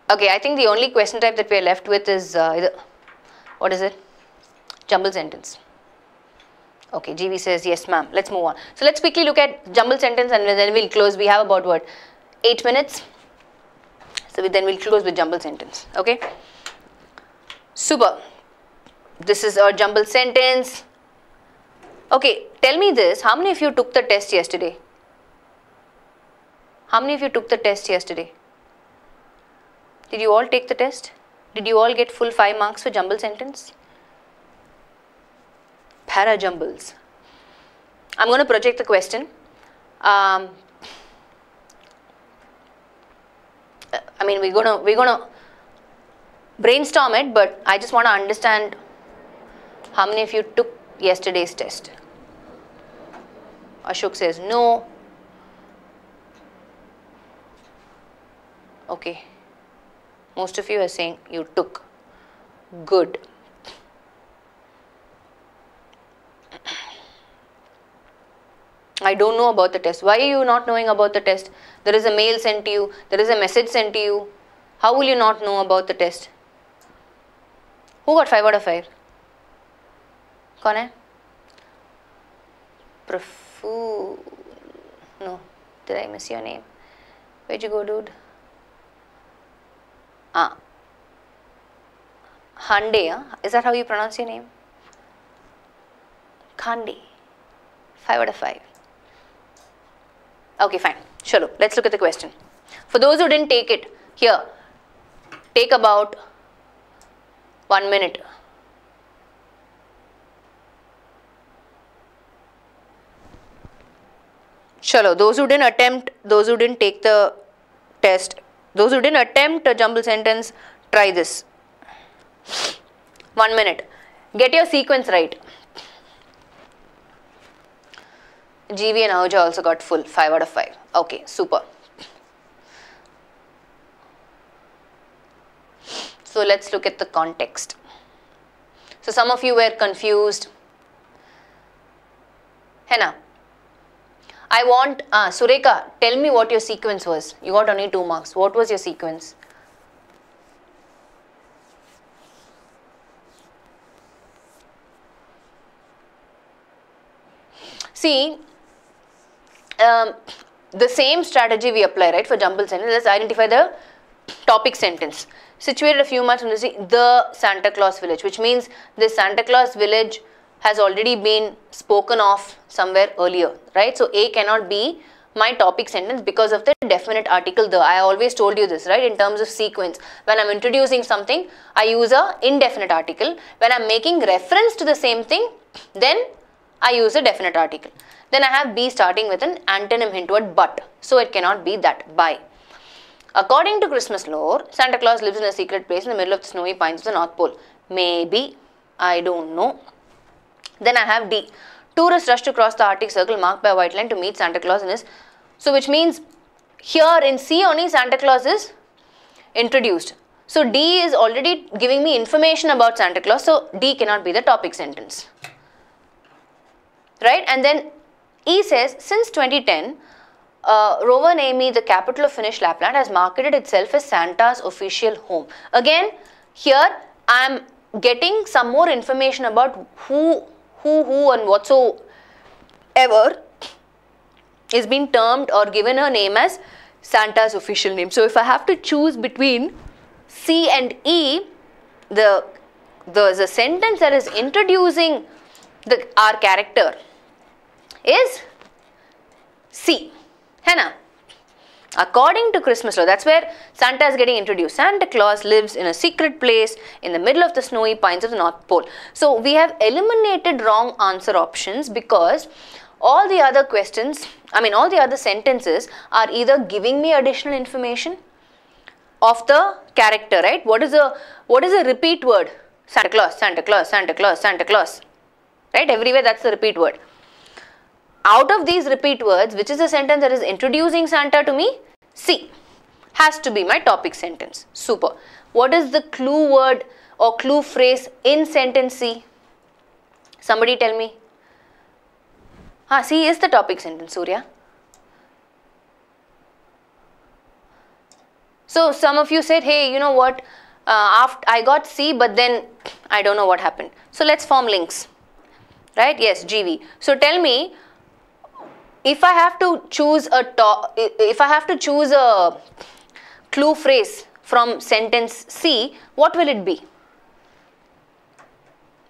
Okay, I think the only question type that we are left with is, what is it? Jumble sentence. Okay, GV says yes ma'am. Let's move on. So let's quickly look at jumble sentence and then we'll close. We have about what, 8 minutes. So then we'll close with jumble sentence. Okay. Super. This is our jumble sentence. Okay, tell me this. How many of you took the test yesterday? How many of you took the test yesterday? Did you all take the test? Did you all get full 5 marks for jumble sentence? Para jumbles. I'm going to project the question. I mean, we're gonna brainstorm it, but I just want to understand how many of you took yesterday's test. Ashok says no. Okay. Most of you are saying you took. Good. I don't know about the test. Why are you not knowing about the test? There is a mail sent to you. There is a message sent to you. How will you not know about the test? Who got 5 out of 5? कौन है? Prafu. No. Did I miss your name? Where'd you go, dude? Hande, huh? Is that how you pronounce your name? Khande. 5 out of 5. Okay, fine. Chalo, let's look at the question. For those who didn't take it, here, take about 1 minute. Chalo, those who didn't attempt, those who didn't take the test, those who didn't attempt a jumble sentence, try this. 1 minute. Get your sequence right. GV and Ahuja also got full 5 out of 5. Okay, super. So let's look at the context. So some of you were confused. Henna. I want, Sureka, tell me what your sequence was. You got only 2 marks. What was your sequence? See, the same strategy we apply, right, for jumble sentence. Let's identify the topic sentence. Situated a few miles from the Santa Claus village, which means this Santa Claus village has already been spoken of somewhere earlier, right? So A cannot be my topic sentence because of the definite article the. I always told you this, right? In terms of sequence, when I'm introducing something, I use a indefinite article. When I'm making reference to the same thing, then I use a definite article. Then I have B starting with an antonym hint word but. So it cannot be that, by. According to Christmas lore, Santa Claus lives in a secret place in the middle of the snowy pines of the North Pole. Maybe. I don't know. Then I have D. Tourists rush to cross the Arctic Circle marked by a white line to meet Santa Claus in his. So which means here in C only Santa Claus is introduced. So D is already giving me information about Santa Claus. So D cannot be the topic sentence. Right? And then E says, since 2010, Rovaniemi, the capital of Finnish Lapland, has marketed itself as Santa's official home. Again, here I am getting some more information about who and whatsoever is being termed or given a name as Santa's official name. So if I have to choose between C and E, the sentence that is introducing our character is C. Henna. According to Christmas lore, that's where Santa is getting introduced. Santa Claus lives in a secret place in the middle of the snowy pines of the North Pole. So we have eliminated wrong answer options because all the other questions, all the other sentences are either giving me additional information of the character, right? What is a repeat word? Santa Claus, Santa Claus, Santa Claus, Santa Claus. Right? Everywhere that's the repeat word. Out of these repeat words, which is the sentence that is introducing Santa to me? C. Has to be my topic sentence. Super. What is the clue word or clue phrase in sentence C? Somebody tell me. C is the topic sentence, Surya. So some of you said, hey, you know what? After I got C, but then I don't know what happened. So let's form links. right? Yes, GV. So tell me, if I have to choose a clue phrase from sentence C, what will it be?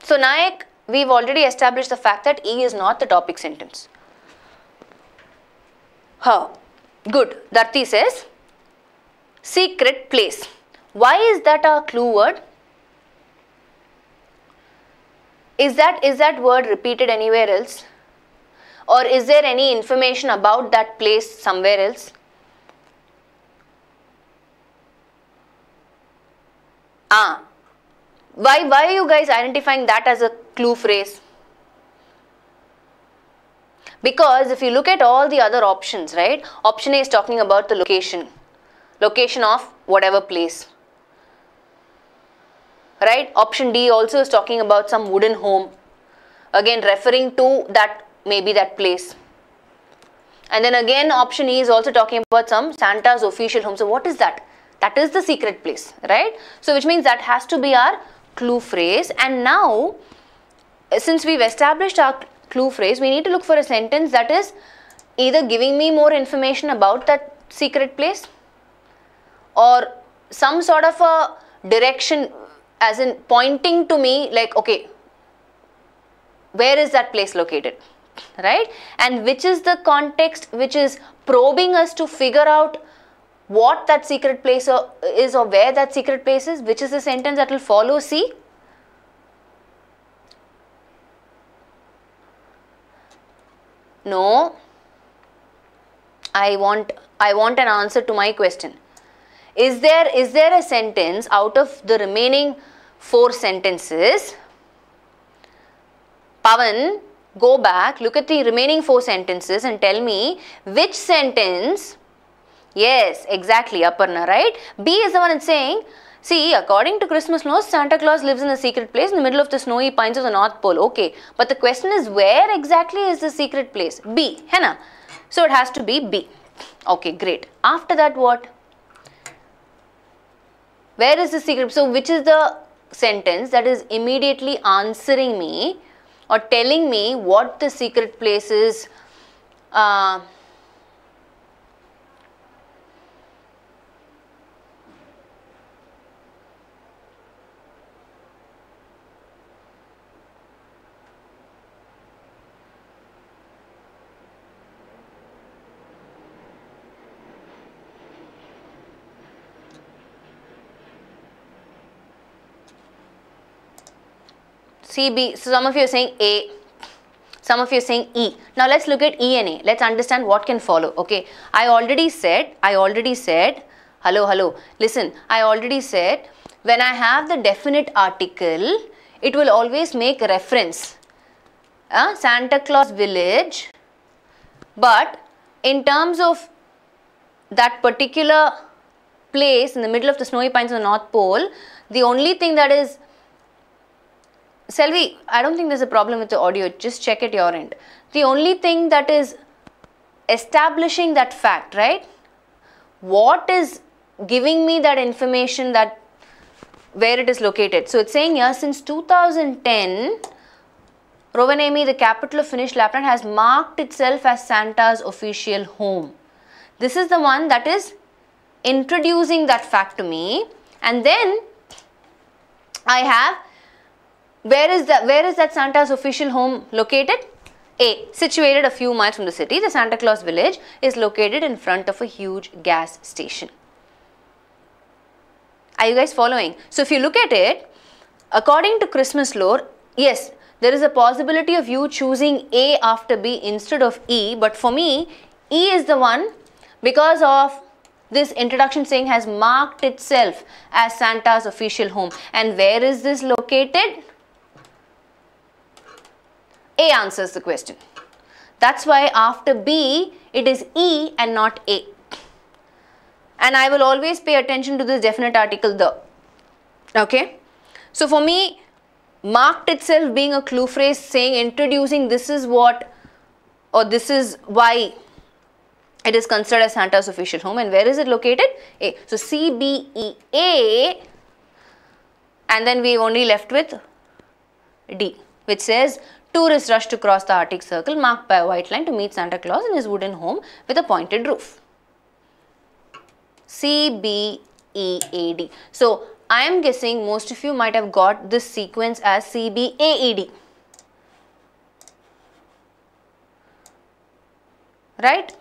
So Nayak, we've already established the fact that E is not the topic sentence. Good. Darti says, secret place. Why is that a clue word? Is that word repeated anywhere else? Or is there any information about that place somewhere else? Why are you guys identifying that as a clue phrase? Because if you look at all the other options, right? Option A is talking about the location of whatever place. Right? Option D also is talking about some wooden home. Again, referring to that, maybe that place. And then again, option E is also talking about some Santa's official home. So what is that? That is the secret place, right? So which means that has to be our clue phrase. And now, since we've established our clue phrase, we need to look for a sentence that is either giving me more information about that secret place or some sort of a direction, as in pointing to me like, okay, where is that place located, right? And which is the context which is probing us to figure out what that secret place is or where that secret place is, which is the sentence that will follow C. No, I want an answer to my question. Is there a sentence out of the remaining 4 sentences? Pavan, go back, look at the remaining 4 sentences and tell me which sentence. Yes, exactly, Aparna, right? B is the one that's saying, see, according to Christmas laws, Santa Claus lives in a secret place in the middle of the snowy pines of the North Pole. Okay, but the question is, where exactly is the secret place? B, Henna. So it has to be B. Okay, great. After that, what? Where is the secret? So which is the sentence that is immediately answering me or telling me what the secret place is? CB, so some of you are saying A, some of you are saying E. Now let's look at E and A. Let's understand what can follow. Okay, I already said, hello, listen, I already said when I have the definite article, it will always make reference. Santa Claus village, but in terms of that particular place in the middle of the snowy pines of the North Pole, the only thing that is, Selvi, I don't think there's a problem with the audio, just check at your end. The only thing that is establishing that fact, right? What is giving me that information that where it is located? So it's saying here, since 2010, Rovaniemi, the capital of Finnish Lapland, has marked itself as Santa's official home. This is the one that is introducing that fact to me, and then I have, where is that Santa's official home located? A, situated a few miles from the city, the Santa Claus village is located in front of a huge gas station. Are you guys following? So if you look at it, according to Christmas lore, yes, there is a possibility of you choosing A after B instead of E, but for me, E is the one because of this introduction saying has marked itself as Santa's official home. And where is this located? A answers the question. That's why after B, it is E and not A. And I will always pay attention to this definite article, the. Okay. So for me, marked itself being a clue phrase saying, introducing this is what or this is why it is considered as Santa's official home. And where is it located? A. So C, B, E, A. And then we only left with D, which says Tourists rush to cross the Arctic Circle marked by a white line to meet Santa Claus in his wooden home with a pointed roof. CBEAD. So I am guessing most of you might have got this sequence as CBAED. Right?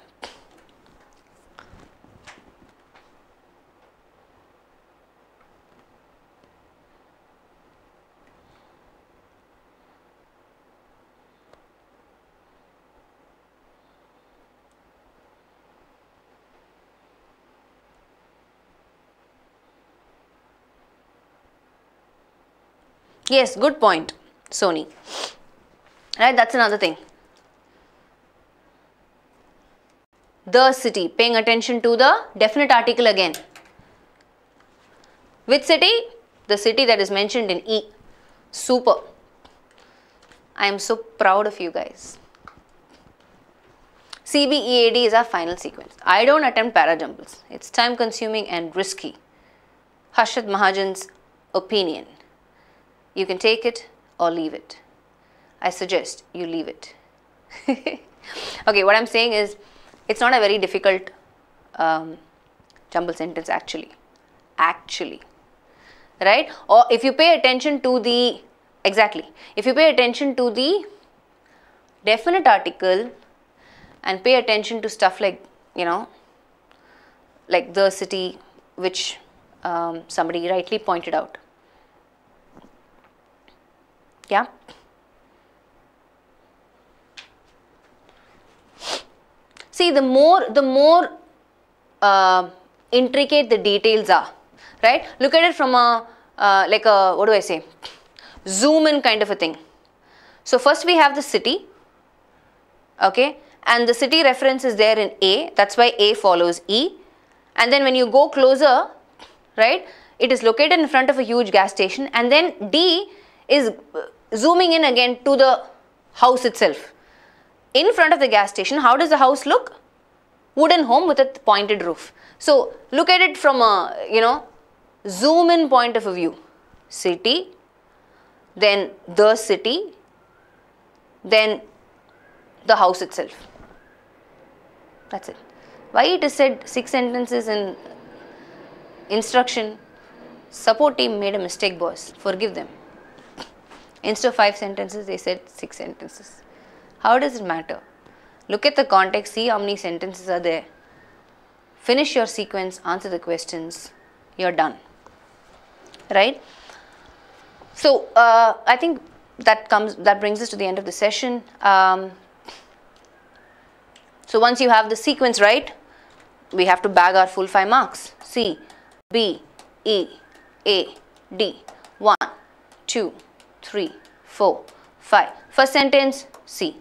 Yes, good point, Sony. Right, that's another thing. The city, paying attention to the definite article again. Which city? The city that is mentioned in E. Super. I am so proud of you guys. CBEAD is our final sequence. I don't attempt parajumbles. It's time consuming and risky. Harshad Mahajan's opinion. You can take it or leave it. I suggest you leave it. Okay, what I'm saying is, it's not a very difficult jumble sentence actually. Right? Or if you pay attention to the, exactly, if you pay attention to the definite article and pay attention to stuff like, you know, like the city, which somebody rightly pointed out. Yeah. See, the more intricate the details are, right? Look at it from a like a, what do I say, zoom in kind of a thing. So first we have the city, okay, and the city reference is there in A. That's why A follows E. And then when you go closer, right, it is located in front of a huge gas station, and then D is zooming in again to the house itself. In front of the gas station, how does the house look? Wooden home with a pointed roof. So look at it from a, you know, zoom in point of a view. City, then the city, then the house itself. That's it. Why it is said 6 sentences in instruction? Support team made a mistake, boss. Forgive them. Instead of 5 sentences, they said 6 sentences. How does it matter? Look at the context, see how many sentences are there. Finish your sequence, answer the questions, you're done. Right? So, I think that brings us to the end of the session. So, once you have the sequence right, we have to bag our full 5 marks. C, B, E, A, D. 1, 2, 3, 4, 5. First sentence, C.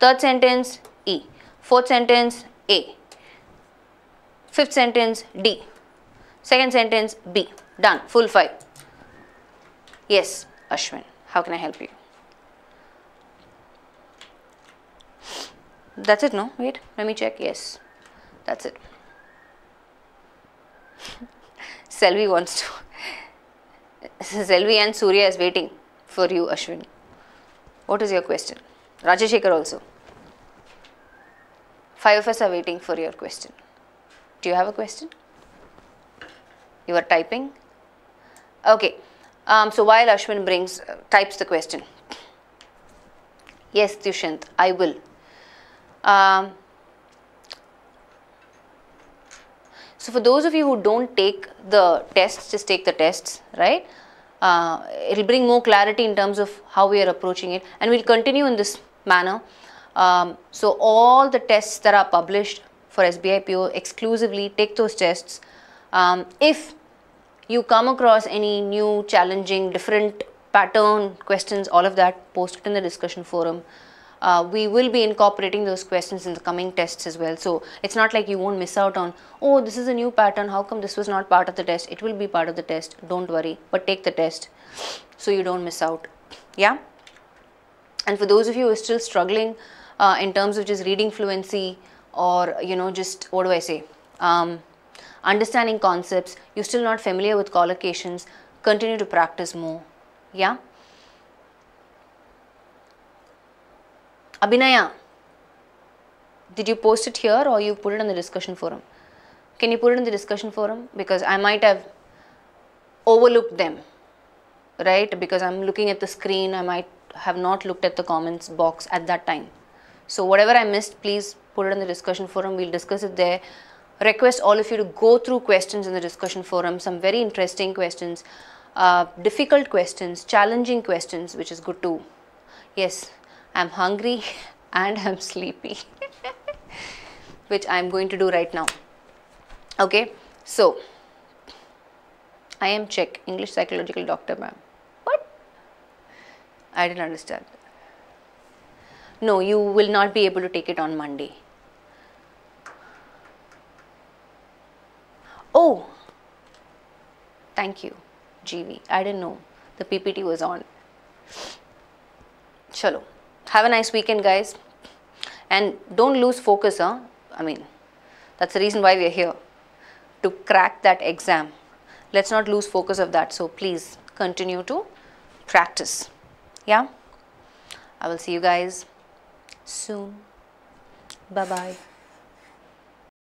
Third sentence, E. Fourth sentence, A. Fifth sentence, D. Second sentence, B. Done. Full 5. Yes, Ashwin. How can I help you? That's it, no? Wait, let me check. Yes, that's it. Selvi wants to. Selvi and Surya is waiting for you, Ashwin. What is your question? Rajashekar also. 5 of us are waiting for your question. Do you have a question? You are typing? Okay. So while Ashwin types the question. Yes, Dushant, I will. So for those of you who don't take the tests, just take the tests, right? It will bring more clarity in terms of how we are approaching it, and we'll continue in this manner. So all the tests that are published for SBI PO exclusively, take those tests. If you come across any new, challenging, different pattern questions, all of that, post it in the discussion forum. We will be incorporating those questions in the coming tests as well. So it's not like you won't miss out on, oh, this is a new pattern, how come this was not part of the test? It will be part of the test, don't worry, but take the test so you don't miss out. Yeah. And for those of you who are still struggling in terms of just reading fluency, or just, what do I say, understanding concepts, you're still not familiar with collocations, continue to practice more. Yeah. Abhinaya, did you post it here or you put it on the discussion forum? Can you put it in the discussion forum? Because I might have overlooked them, right? Because I'm looking at the screen, I might have not looked at the comments box at that time. So whatever I missed, please put it in the discussion forum. We'll discuss it there. Request all of you to go through questions in the discussion forum, some very interesting questions, difficult questions, challenging questions, which is good too. Yes, I'm hungry and I'm sleepy, which I'm going to do right now. Okay, so I am check English psychological doctor, ma'am. What? I didn't understand. No, you will not be able to take it on Monday. Oh, thank you, GV. I didn't know the PPT was on. Chalo. Have a nice weekend, guys. And don't lose focus, huh? I mean, that's the reason why we are here, to crack that exam. Let's not lose focus of that. So please continue to practice. Yeah? I will see you guys soon. Bye-bye.